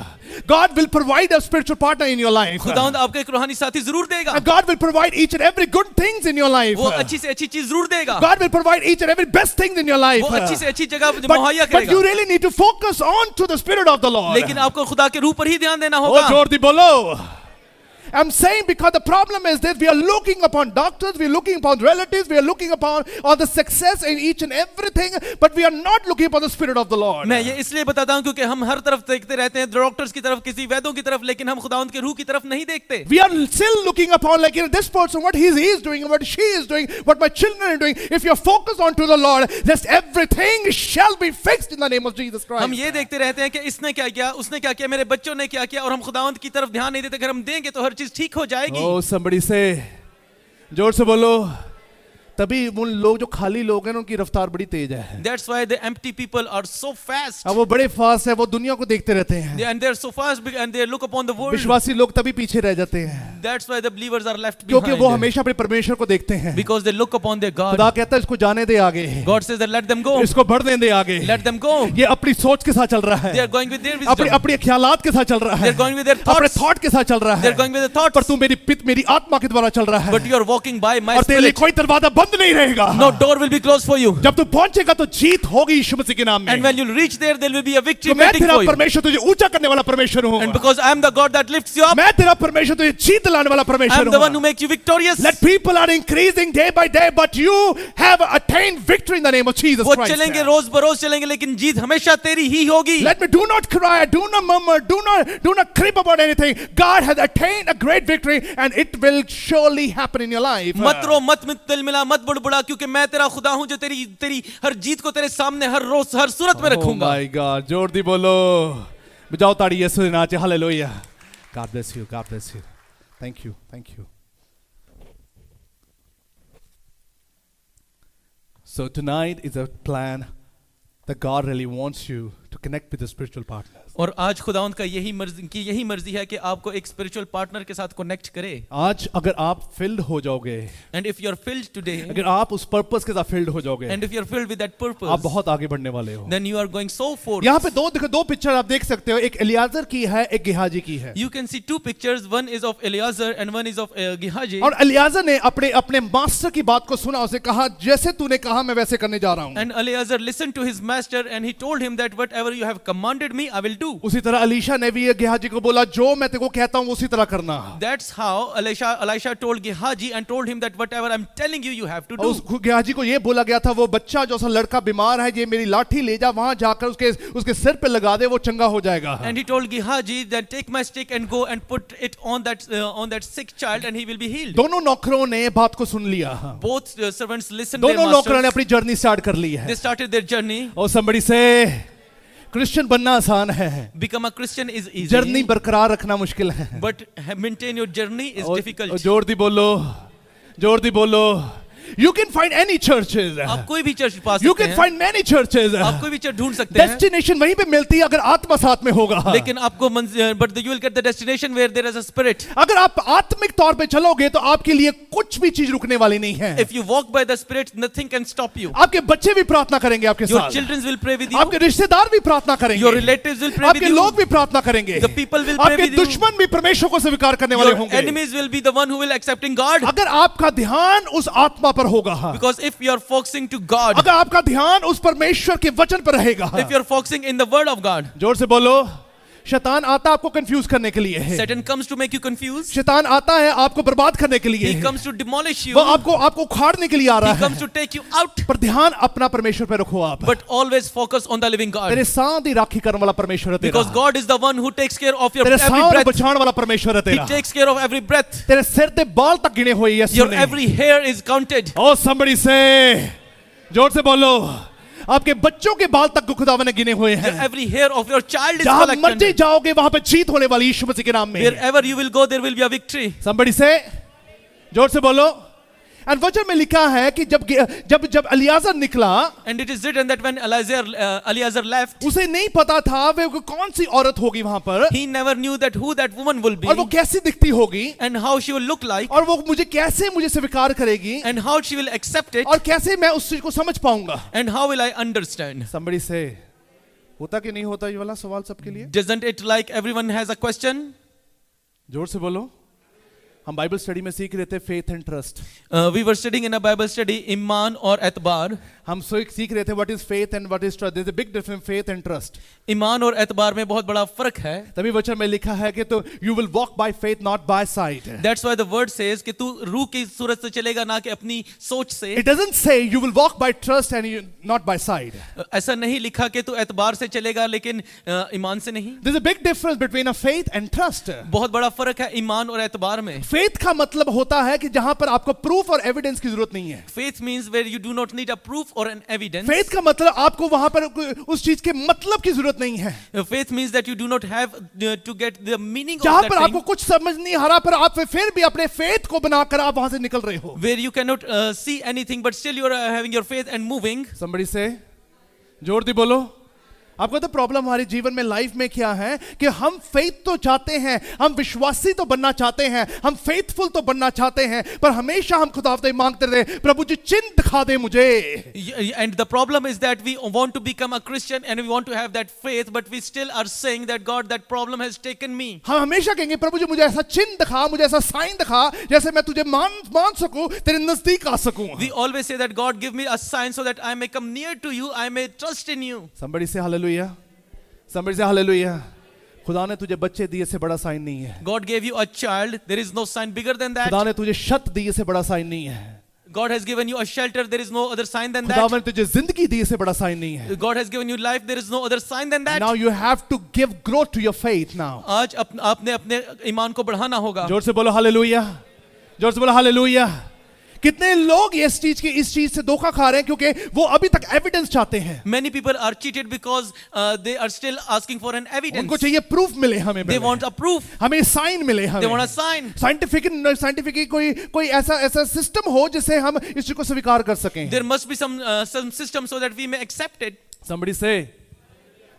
Speaker 1: God will provide a spiritual partner in your life.
Speaker 2: खुदावंद आपको एक रूहानी साथी जरूर देगा.
Speaker 1: And God will provide each and every good things in your life.
Speaker 2: वो अच्छी से अच्छी चीज जरूर देगा.
Speaker 1: God will provide each and every best things in your life.
Speaker 2: वो अच्छी से अच्छी जगह मुहैया
Speaker 1: But you
Speaker 2: करेगा.
Speaker 1: really need to focus on to the Spirit of the Lord.
Speaker 2: लेकिन आपको खुदा के रूह पर ही ध्यान देना
Speaker 1: Oh,
Speaker 2: होगा.
Speaker 1: जोर दी बोलो. I'm saying because the problem is that we are looking upon doctors, we are looking upon relatives, we are looking upon all the success in each and everything, but we are not looking upon the Spirit of the Lord.
Speaker 2: मैं ये इसलिए बताता हूँ क्योंकि हम हर तरफ देखते रहते हैं, डॉक्टर्स की तरफ, किसी वैद्यों की तरफ, लेकिन हम खुदावंद के रूह की तरफ नहीं देखते.
Speaker 1: We are still looking upon, like, this person, what he is doing, what she is doing, what my children are doing. If you are focused on to the Lord, just everything shall be fixed in the name of Jesus Christ.
Speaker 2: हम ये देखते रहते हैं कि इसने क्या किया, उसने क्या किया, मेरे बच्चों ने क्या किया, और हम खुदावंद की तरफ ध्यान नहीं देते. अगर हम देंगे तो हर चीज ठीक हो जाएगी.
Speaker 1: Oh, somebody say, जोर से बोलो. तभी उन लोग जो खाली लोग हैं उनकी रफ्तार बड़ी तेज है.
Speaker 2: That's why the empty people are so fast.
Speaker 1: अब वो बड़े फास्ट है, वो दुनिया को देखते रहते हैं.
Speaker 2: And they're so fast and they look upon the world.
Speaker 1: विश्वासी लोग तभी पीछे रह जाते हैं.
Speaker 2: That's why the believers are left
Speaker 1: क्योंकि वो
Speaker 2: behind.
Speaker 1: हमेशा अपने परमेश्वर को देखते हैं.
Speaker 2: Because they look upon their
Speaker 1: खुदा
Speaker 2: God.
Speaker 1: कहता है इसको जाने दे आगे,
Speaker 2: God says that let them go.
Speaker 1: इसको बढ़ने दे आगे.
Speaker 2: Let them go.
Speaker 1: ये अपनी सोच के साथ चल रहा
Speaker 2: They are
Speaker 1: है,
Speaker 2: going with their
Speaker 1: अपने
Speaker 2: wisdom.
Speaker 1: अपने ख्यालात के साथ चल रहा
Speaker 2: They
Speaker 1: है,
Speaker 2: are going with their
Speaker 1: अपने
Speaker 2: thoughts.
Speaker 1: थॉट के साथ चल रहा
Speaker 2: They
Speaker 1: है.
Speaker 2: are going with their
Speaker 1: पर
Speaker 2: thoughts.
Speaker 1: तू मेरी आत्मा के द्वारा चल रहा है,
Speaker 2: But you are walking by my
Speaker 1: और तेरे लिए
Speaker 2: spirit.
Speaker 1: कोई दरवाजा बंद नहीं रहेगा.
Speaker 2: No door will be closed for you.
Speaker 1: जब तू पहुंचेगा तो जीत होगी यीशु मसीह के नाम
Speaker 2: And
Speaker 1: में.
Speaker 2: when you reach there, there will be a victory
Speaker 1: तो मैं
Speaker 2: waiting
Speaker 1: तेरा
Speaker 2: for you.
Speaker 1: परमेश्वर तुझे ऊंचा करने वाला परमेश्वर हूँ.
Speaker 2: And because I am the God that lifts you up,
Speaker 1: मैं तेरा परमेश्वर तुझे जीत लाने वाला
Speaker 2: I
Speaker 1: परमेश्वर
Speaker 2: am the one who
Speaker 1: हूँ.
Speaker 2: makes you victorious.
Speaker 1: Let people are increasing day by day, but you have attained victory in the name of Jesus
Speaker 2: वो
Speaker 1: Christ.
Speaker 2: चलेंगे रोज बरोज चलेंगे, लेकिन जीत हमेशा तेरी ही होगी.
Speaker 1: Let me do not cry, do not murmur, do not crib about anything. God has attained a great victory, and it will surely happen in your life.
Speaker 2: मत रो, मत तिल मिला, मत बुड़बुड़ा, क्योंकि मैं तेरा खुदा हूं जो तेरी तेरी हर जीत को तेरे सामने हर रोज हर सूरत में
Speaker 1: Oh
Speaker 2: रखूंगा.
Speaker 1: my God, जोर दी बोलो, बजाओ ताड़ी यीशु के नाम, hallelujah. God bless you, God bless you. Thank you, thank you. So tonight is a plan that God really wants you to connect with the spiritual partners.
Speaker 2: और आज खुदावंद का यही मर्जी है कि आपको एक स्पिरिचुअल पार्टनर के साथ कनेक्ट करे.
Speaker 1: आज अगर आप फिल्ड हो जाओगे,
Speaker 2: And if you are filled today,
Speaker 1: अगर आप उस पर्पस के साथ फिल्ड हो जाओगे,
Speaker 2: and if you are filled with that
Speaker 1: आप
Speaker 2: purpose,
Speaker 1: बहुत आगे बढ़ने वाले हो.
Speaker 2: then you are going so forth.
Speaker 1: यहाँ पे दो पिक्चर आप देख सकते हो, एक एलियाजर की है, एक गेहाजी की है.
Speaker 2: You can see two pictures. One is of Eleazar and one is of Gehazi.
Speaker 1: और एलियाजर ने अपने मास्टर की बात को सुना, उसे कहा जैसे तूने कहा मैं वैसे करने जा रहा हूँ.
Speaker 2: And Eleazar listened to his master and he told him that whatever you have commanded me, I will do.
Speaker 1: उसी तरह अलीशा ने भी गेहाजी को बोला जो मैं तेरे को कहता हूँ उसी तरह करना.
Speaker 2: That's how Elisha told Gehazi and told him that whatever I'm telling you, you have to do.
Speaker 1: उस गेहाजी को ये बोला गया था, वो बच्चा जो सा लड़का बीमार है, ये मेरी लाठी ले जा, वहां जाकर उसके सिर पे लगा दे, वो चंगा हो जाएगा.
Speaker 2: And he told Gehazi that take my stick and go and put it on that sick child and he will be healed.
Speaker 1: दोनों नौकरों ने बात को सुन लिया.
Speaker 2: Both servants listened to their
Speaker 1: दोनों नौकरों ने
Speaker 2: masters.
Speaker 1: अपनी जर्नी स्टार्ट कर ली है.
Speaker 2: They started their journey.
Speaker 1: और somebody say क्रिश्चियन बनना आसान है,
Speaker 2: Become a Christian is easy,
Speaker 1: journey बरकरार रखना मुश्किल है.
Speaker 2: but maintain your journey is
Speaker 1: और
Speaker 2: difficult.
Speaker 1: जोर दी बोलो. You can find any churches.
Speaker 2: आप कोई भी चर्च पा
Speaker 1: You
Speaker 2: सकते
Speaker 1: can
Speaker 2: हैं.
Speaker 1: find many churches.
Speaker 2: आप कोई भी चर्च ढूंढ सकते हैं.
Speaker 1: Destination वहीं पे मिलती है अगर आत्मा साथ में होगा.
Speaker 2: लेकिन आपको but you will get the destination where there is a spirit.
Speaker 1: अगर आप आत्मिक तौर पे चलोगे तो आपके लिए कुछ भी चीज रुकने वाली नहीं है.
Speaker 2: If you walk by the spirit, nothing can stop you.
Speaker 1: आपके बच्चे भी प्रार्थना करेंगे आपके
Speaker 2: Your
Speaker 1: साथ.
Speaker 2: children will pray with you.
Speaker 1: आपके रिश्तेदार भी प्रार्थना करेंगे.
Speaker 2: Your relatives will pray with
Speaker 1: आपके
Speaker 2: you.
Speaker 1: लोग भी प्रार्थना करेंगे.
Speaker 2: The people will pray
Speaker 1: आपके
Speaker 2: with you.
Speaker 1: दुश्मन भी परमेश्वर को स्वीकार करने वाले
Speaker 2: Your
Speaker 1: होंगे.
Speaker 2: enemies will be the one who will accepting God.
Speaker 1: अगर आपका ध्यान उस आत्मा पर होगा,
Speaker 2: Because if you are focusing to God,
Speaker 1: अगर आपका ध्यान उस परमेश्वर के वचन पर रहेगा,
Speaker 2: if you are focusing in the word of God,
Speaker 1: जोर से बोलो, शैतान आता आपको कंफ्यूज करने के लिए है.
Speaker 2: Satan comes to make you confused.
Speaker 1: शैतान आता है आपको बर्बाद करने के लिए
Speaker 2: He
Speaker 1: है.
Speaker 2: comes to demolish you.
Speaker 1: वो आपको उखाड़ने के लिए आ रहा
Speaker 2: He comes
Speaker 1: है.
Speaker 2: to take you out.
Speaker 1: पर ध्यान अपना परमेश्वर पे रखो आप.
Speaker 2: But always focus on the living God.
Speaker 1: तेरे साथ ही राखी करने वाला परमेश्वर है तेरा.
Speaker 2: Because God is the one who takes care of your
Speaker 1: तेरे
Speaker 2: every
Speaker 1: साथ
Speaker 2: breath.
Speaker 1: बचाने वाला परमेश्वर है
Speaker 2: He
Speaker 1: तेरा.
Speaker 2: takes care of every breath.
Speaker 1: तेरे सिर ते बाल तक गिने हुए यीशु
Speaker 2: Your
Speaker 1: ने.
Speaker 2: every hair is counted.
Speaker 1: Oh somebody say, जोर से बोलो, आपके बच्चों के बाल तक खुदावन ने गिने हुए हैं.
Speaker 2: Every hair of your child is
Speaker 1: जहां मर्जी
Speaker 2: collected.
Speaker 1: जाओगे वहां पे जीत होने वाली यीशु मसीह के नाम में.
Speaker 2: Wherever you will go, there will be a victory.
Speaker 1: Somebody say, जोर से बोलो. और वचन में लिखा है कि जब एलियाजर निकला,
Speaker 2: And it is written that when Eleazar left,
Speaker 1: उसे नहीं पता था वे कौन सी औरत होगी वहां पर,
Speaker 2: he never knew that who that woman will be
Speaker 1: और वो कैसी दिखती होगी,
Speaker 2: and how she will look like
Speaker 1: और वो मुझे स्वीकार करेगी,
Speaker 2: and how she will accept it
Speaker 1: और कैसे मैं उस चीज को समझ पाऊंगा.
Speaker 2: and how will I understand.
Speaker 1: Somebody say, होता कि नहीं होता ये वाला सवाल सबके लिए?
Speaker 2: Doesn't it like everyone has a question?
Speaker 1: जोर से बोलो. हम बाइबल स्टडी में सीख रहे थे faith and trust.
Speaker 2: We were studying in a Bible study ईमान और एतबार.
Speaker 1: हम सीख रहे थे what is faith and what is trust. There is a big difference faith and trust.
Speaker 2: ईमान और एतबार में बहुत बड़ा फर्क है.
Speaker 1: तभी वचन में लिखा है कि तो you will walk by faith not by sight.
Speaker 2: That's why the word says कि तू रूह की सूरत से चलेगा, ना कि अपनी सोच से.
Speaker 1: It doesn't say you will walk by trust and not by sight.
Speaker 2: ऐसा नहीं लिखा कि तू एतबार से चलेगा लेकिन ईमान से नहीं.
Speaker 1: There is a big difference between a faith and trust.
Speaker 2: बहुत बड़ा फर्क है ईमान और एतबार में.
Speaker 1: फेथ का मतलब होता है कि जहां पर आपको प्रूफ और एविडेंस की जरूरत नहीं है.
Speaker 2: Faith means where you do not need a proof or an evidence.
Speaker 1: Faith का मतलब आपको वहां पर उस चीज के मतलब की जरूरत नहीं है.
Speaker 2: Faith means that you do not have to get the meaning of
Speaker 1: जहां
Speaker 2: that
Speaker 1: पर
Speaker 2: thing.
Speaker 1: आपको कुछ समझ नहीं आ रहा पर आप फिर भी अपने फेथ को बनाकर आप वहां से निकल रहे हो.
Speaker 2: Where you cannot see anything but still you are having your faith and moving.
Speaker 1: Somebody say, जोर दी बोलो, आपको तो प्रॉब्लम हमारे जीवन में लाइफ में क्या है कि हम फेथ तो चाहते हैं, हम विश्वासी तो बनना चाहते हैं, हम फेथफुल तो बनना चाहते हैं, पर हमेशा हम खुदा से मांगते रहे प्रभु जी चिन्ह दिखा दे मुझे.
Speaker 2: And the problem is that we want to become a Christian and we want to have that faith, but we still are saying that God, that problem has taken me.
Speaker 1: हम हमेशा कहेंगे प्रभु जी मुझे ऐसा चिन्ह दिखा, मुझे ऐसा साइन दिखा जैसे मैं तुझे मान सकूं, तेरे नजदीक आ सकूं.
Speaker 2: We always say that God, give me a sign so that I may come near to you, I may trust in you.
Speaker 1: Somebody say hallelujah. Somebody say hallelujah. खुदा ने तुझे बच्चे दिए से बड़ा साइन नहीं है.
Speaker 2: God gave you a child, there is no sign bigger than that.
Speaker 1: खुदा ने तुझे छत दिए से बड़ा साइन नहीं है.
Speaker 2: God has given you a shelter, there is no other sign than
Speaker 1: खुदा
Speaker 2: that.
Speaker 1: ने तुझे जिंदगी दी से बड़ा साइन नहीं है.
Speaker 2: God has given you life, there is no other sign than that.
Speaker 1: Now you have to give growth to your faith now.
Speaker 2: आज आपने अपने ईमान को बढ़ाना होगा.
Speaker 1: जोर से बोलो हालेलुया. जोर से बोलो हालेलुया. कितने लोग इस चीज से धोखा खा रहे हैं क्योंकि वो अभी तक एविडेंस चाहते हैं.
Speaker 2: Many people are cheated because they are still asking for an evidence.
Speaker 1: उनको चाहिए प्रूफ मिले हमें.
Speaker 2: They want a proof.
Speaker 1: हमें साइन मिले हमें.
Speaker 2: They want a sign.
Speaker 1: Scientific कोई ऐसा सिस्टम हो जिससे हम इस चीज को स्वीकार कर सकें.
Speaker 2: There must be some system so that we may accept it.
Speaker 1: Somebody say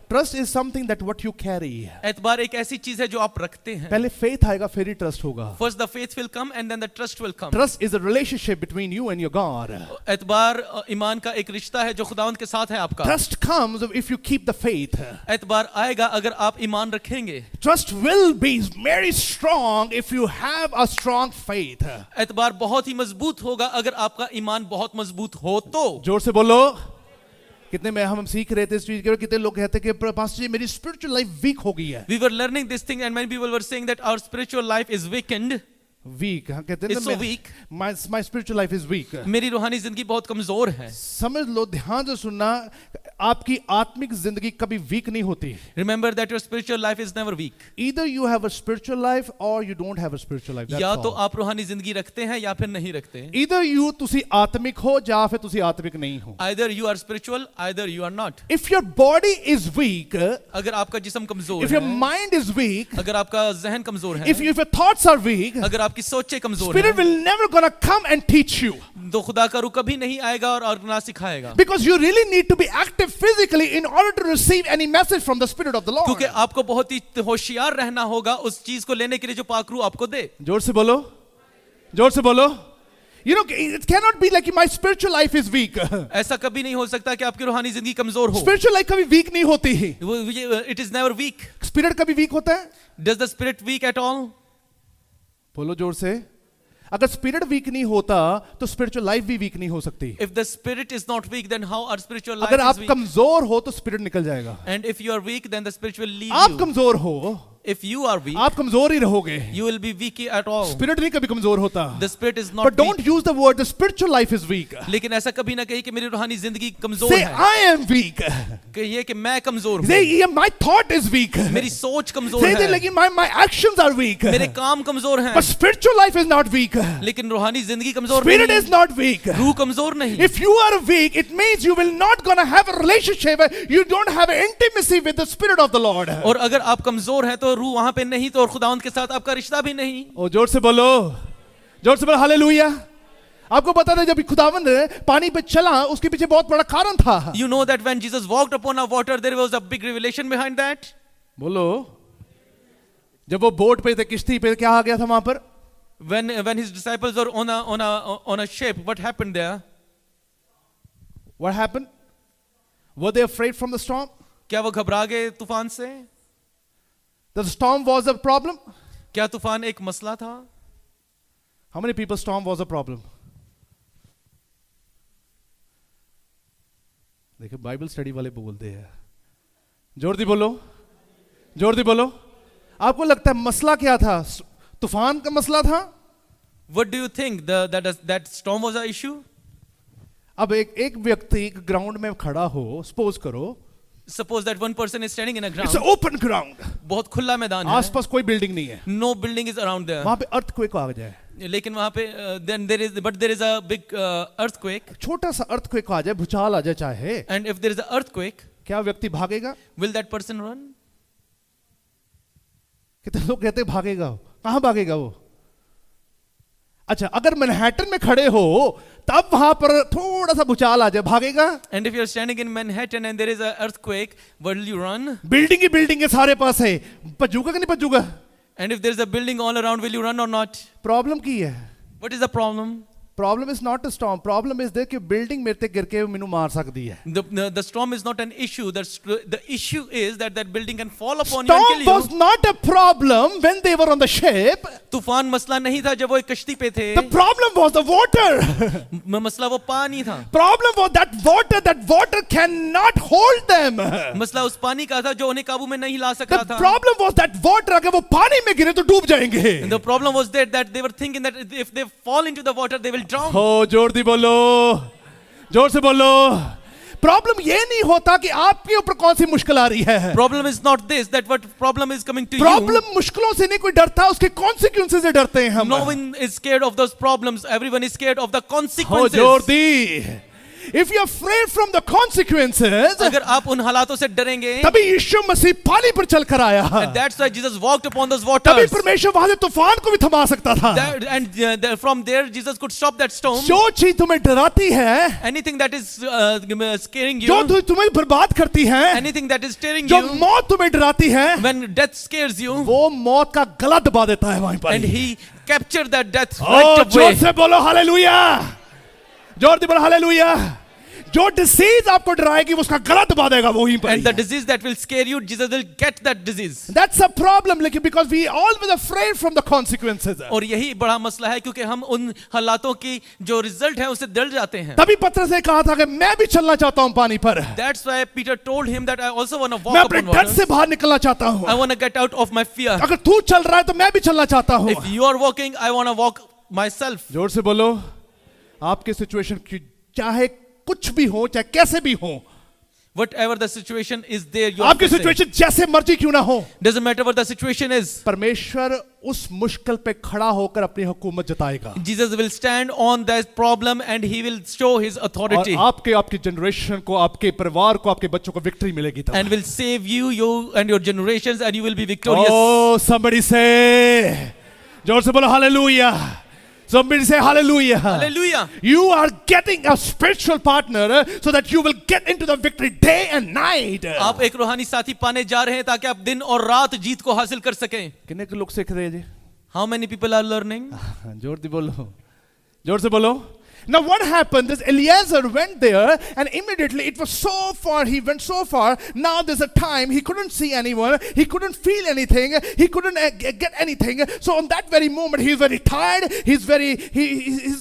Speaker 1: trust is something that what you carry.
Speaker 2: एतबार एक ऐसी चीज है जो आप रखते हैं.
Speaker 1: पहले फेथ आएगा फिर ही ट्रस्ट होगा.
Speaker 2: First the faith will come and then the trust will come.
Speaker 1: Trust is a relationship between you and your God.
Speaker 2: एतबार ईमान का एक रिश्ता है जो खुदावंद के साथ है आपका.
Speaker 1: Trust comes if you keep the faith.
Speaker 2: एतबार आएगा अगर आप ईमान रखेंगे.
Speaker 1: Trust will be very strong if you have a strong faith.
Speaker 2: एतबार बहुत ही मजबूत होगा अगर आपका ईमान बहुत मजबूत हो तो.
Speaker 1: जोर से बोलो. कितने में हम सीख रहे थे इस चीज के. कितने लोग कहते कि पास्टर जी मेरी स्पिरिचुअल लाइफ वीक हो गई है.
Speaker 2: We were learning this thing and many people were saying that our spiritual life is weakened.
Speaker 1: Weak कहते हैं.
Speaker 2: It's so weak.
Speaker 1: My spiritual life is weak.
Speaker 2: मेरी रूहानी जिंदगी बहुत कमजोर है.
Speaker 1: समझ लो, ध्यान से सुनना, आपकी आत्मिक जिंदगी कभी वीक नहीं होती.
Speaker 2: Remember that your spiritual life is never weak.
Speaker 1: Either you have a spiritual life or you don't have a spiritual life.
Speaker 2: या तो आप रूहानी जिंदगी रखते हैं या फिर नहीं रखते.
Speaker 1: Either you ਤੁਸੀਂ आत्मिक हो या फिर ਤੁਸੀਂ आत्मिक नहीं हो.
Speaker 2: Either you are spiritual, either you are not.
Speaker 1: If your body is weak,
Speaker 2: अगर आपका जिस्म कमजोर
Speaker 1: if
Speaker 2: है,
Speaker 1: your mind is weak,
Speaker 2: अगर आपका जहन कमजोर है,
Speaker 1: if your thoughts are weak,
Speaker 2: अगर आपकी सोचें कमजोर
Speaker 1: Spirit
Speaker 2: हैं,
Speaker 1: will never gonna come and teach you.
Speaker 2: तो खुदा का रूह कभी नहीं आएगा और ना सिखाएगा.
Speaker 1: Because you really need to be active physically in order to receive any message from the Spirit of the Lord.
Speaker 2: क्योंकि आपको बहुत ही होशियार रहना होगा उस चीज को लेने के लिए जो पाक रूह आपको दे.
Speaker 1: जोर से बोलो. जोर से बोलो. You know, it cannot be like my spiritual life is weak.
Speaker 2: ऐसा कभी नहीं हो सकता कि आपकी रूहानी जिंदगी कमजोर हो.
Speaker 1: Spiritual life कभी weak नहीं होती है.
Speaker 2: It is never weak.
Speaker 1: Spirit कभी weak होता है?
Speaker 2: Does the spirit weak at all?
Speaker 1: बोलो जोर से. अगर स्पिरिट वीक नहीं होता तो स्पिरिचुअल लाइफ भी वीक नहीं हो सकती.
Speaker 2: If the spirit is not weak, then how our spiritual life
Speaker 1: अगर
Speaker 2: is
Speaker 1: आप
Speaker 2: weak?
Speaker 1: कमजोर हो तो स्पिरिट निकल जाएगा.
Speaker 2: And if you are weak, then the spirit will leave
Speaker 1: आप
Speaker 2: you.
Speaker 1: कमजोर हो,
Speaker 2: If you are weak,
Speaker 1: आप कमजोर ही रहोगे.
Speaker 2: you will be weak at all.
Speaker 1: Spirit नहीं कभी कमजोर होता.
Speaker 2: The spirit is not
Speaker 1: But don't
Speaker 2: weak.
Speaker 1: use the word the spiritual life is weak.
Speaker 2: लेकिन ऐसा कभी ना कही कि मेरी रूहानी जिंदगी कमजोर
Speaker 1: Say
Speaker 2: है.
Speaker 1: I am weak.
Speaker 2: कहिए कि मैं कमजोर हूँ.
Speaker 1: Say yeah, my thought is weak.
Speaker 2: मेरी सोच कमजोर
Speaker 1: Say
Speaker 2: है.
Speaker 1: like my actions are weak.
Speaker 2: मेरे काम कमजोर हैं.
Speaker 1: But spiritual life is not weak.
Speaker 2: लेकिन रूहानी जिंदगी कमजोर
Speaker 1: Spirit
Speaker 2: नहीं.
Speaker 1: is not weak.
Speaker 2: रूह कमजोर नहीं.
Speaker 1: If you are weak, it means you will not gonna have a relationship. You don't have an intimacy with the Spirit of the Lord.
Speaker 2: और अगर आप कमजोर हैं तो रूह वहां पे नहीं तो और खुदावंद के साथ आपका रिश्ता भी नहीं.
Speaker 1: ओ जोर से बोलो. जोर से बोलो हालेलुया. आपको पता था जब खुदावंद पानी पे चला उसके पीछे बहुत बड़ा कारण था.
Speaker 2: You know that when Jesus walked upon a water, there was a big revelation behind that.
Speaker 1: बोलो. जब वो बोट पे थे, किश्ती पे, क्या आ गया था वहां पर?
Speaker 2: When his disciples were on a ship, what happened there?
Speaker 1: What happened? Were they afraid from the storm?
Speaker 2: क्या वो घबरा गए तूफान से?
Speaker 1: The storm was a problem.
Speaker 2: क्या तूफान एक मसला था?
Speaker 1: How many people storm was a problem? देखो बाइबल स्टडी वाले बोलते हैं. जोर दी बोलो. जोर दी बोलो. आपको लगता है मसला क्या था? तूफान का मसला था?
Speaker 2: What do you think? That storm was an issue?
Speaker 1: अब एक व्यक्ति एक ग्राउंड में खड़ा हो, सपोज करो.
Speaker 2: Suppose that one person is standing in a ground.
Speaker 1: It's an open ground.
Speaker 2: बहुत खुला मैदान है.
Speaker 1: आसपास कोई बिल्डिंग नहीं है.
Speaker 2: No building is around there.
Speaker 1: वहां पे अर्थक्वेक आ जाए.
Speaker 2: लेकिन वहां पे then there is a big earthquake.
Speaker 1: छोटा सा अर्थक्वेक आ जाए, भूचाल आ जाए चाहे.
Speaker 2: And if there is an earthquake,
Speaker 1: क्या व्यक्ति भागेगा?
Speaker 2: will that person run?
Speaker 1: कितने लोग कहते हैं भागेगा. कहां भागेगा वो? अच्छा, अगर मैनहट्टन में खड़े हो तब वहां पर थोड़ा सा भूचाल आ जाए, भागेगा?
Speaker 2: And if you're standing in Manhattan and there is an earthquake, will you run?
Speaker 1: Building he building है सारे पास है, भजूगा कि नहीं भजूगा?
Speaker 2: And if there's a building all around, will you run or not?
Speaker 1: Problem की है?
Speaker 2: What is the problem?
Speaker 1: Problem is not a storm, problem is that कि building मेरे ते गिर के मैनू मार सकती है.
Speaker 2: The storm is not an issue. The issue is that building can fall upon you and
Speaker 1: Storm
Speaker 2: kill you.
Speaker 1: was not a problem when they were on the ship.
Speaker 2: तूफान मसला नहीं था जब वो एक कश्ती पे थे.
Speaker 1: The problem was the water.
Speaker 2: मसला वो पानी था.
Speaker 1: Problem was that water cannot hold them.
Speaker 2: मसला उस पानी का था जो उन्हें काबू में नहीं ला सका
Speaker 1: The
Speaker 2: था.
Speaker 1: problem was that water, अगर वो पानी में गिरे तो डूब जाएंगे.
Speaker 2: And the problem was that they were thinking that if they fall into the water they will drown.
Speaker 1: हो, जोर दी बोलो, जोर से बोलो. प्रॉब्लम ये नहीं होता कि आपके ऊपर कौन सी मुश्किल आ रही है.
Speaker 2: Problem is not this, that what problem is coming to you.
Speaker 1: Problem मुश्किलों से नहीं कोई डरता, उसके कॉन्सिक्वेंसेस से डरते हैं हम.
Speaker 2: No one is scared of those problems. Everyone is scared of the
Speaker 1: हो,
Speaker 2: consequences.
Speaker 1: जोर दी. If you're afraid from the consequences,
Speaker 2: अगर आप उन हालातों से डरेंगे,
Speaker 1: तभी यीशु मसीह पानी पर चल कर आया.
Speaker 2: and that's why Jesus walked upon those
Speaker 1: तभी
Speaker 2: waters.
Speaker 1: परमेश्वर वहां से तूफान को भी थमा सकता था.
Speaker 2: From there Jesus could stop that storm.
Speaker 1: जो चीज तुम्हें डराती है,
Speaker 2: Anything that is scaring
Speaker 1: जो
Speaker 2: you,
Speaker 1: तुम्हें बर्बाद करती है,
Speaker 2: anything that is scaring
Speaker 1: जो
Speaker 2: you,
Speaker 1: मौत तुम्हें डराती है,
Speaker 2: when death scares you,
Speaker 1: वो मौत का गला दबा देता है वहीं पर.
Speaker 2: and he captured that death
Speaker 1: O,
Speaker 2: right
Speaker 1: जोर
Speaker 2: away.
Speaker 1: से बोलो हालेलुया, जोर से बोलो हालेलुया. जो डिसीज आपको डराएगी उसका गला दबा देगा वहीं पर.
Speaker 2: And the disease that will scare you, Jesus will get that disease.
Speaker 1: That's a problem, लेकिन because we always afraid from the consequences.
Speaker 2: और यही बड़ा मसला है क्योंकि हम उन हालातों की जो रिजल्ट है उससे डर जाते हैं.
Speaker 1: तभी पतरस ने कहा था कि मैं भी चलना चाहता हूं पानी पर.
Speaker 2: That's why Peter told him that I also want to
Speaker 1: मैं
Speaker 2: walk
Speaker 1: अपने
Speaker 2: upon
Speaker 1: डर
Speaker 2: water.
Speaker 1: से बाहर निकलना चाहता हूं.
Speaker 2: I want to get out of my fear.
Speaker 1: अगर तू चल रहा है तो मैं भी चलना चाहता हूं.
Speaker 2: If you are walking, I want to walk myself.
Speaker 1: जोर से बोलो. आपके सिचुएशन चाहे कुछ भी हो, चाहे कैसे भी हो,
Speaker 2: Whatever the situation is there, you
Speaker 1: आपकी
Speaker 2: are facing.
Speaker 1: सिचुएशन जैसे मर्जी क्यों ना हो,
Speaker 2: Doesn't matter what the situation is.
Speaker 1: परमेश्वर उस मुश्किल पे खड़ा होकर अपनी हुकूमत जताएगा.
Speaker 2: Jesus will stand on that problem and he will show his
Speaker 1: और
Speaker 2: authority
Speaker 1: आपकी जनरेशन को, आपके परिवार को, आपके बच्चों को विक्ट्री मिलेगी तब.
Speaker 2: and will save you and your generations and you will be victorious.
Speaker 1: Oh, somebody say, जोर से बोलो hallelujah. Somebody say hallelujah.
Speaker 2: Hallelujah.
Speaker 1: You are getting a spiritual partner so that you will get into the victory day and night.
Speaker 2: आप एक रूहानी साथी पाने जा रहे हैं ताकि आप दिन और रात जीत को हासिल कर सकें.
Speaker 1: कितने लोग सीख रहे हैं जी?
Speaker 2: How many people are learning?
Speaker 1: जोर से बोलो, जोर से बोलो. Now what happened is Eliezer went there and immediately it was so far, he went so far, now there's a time he couldn't see anyone, he couldn't feel anything, he couldn't get anything. So on that very moment he's very tired, he's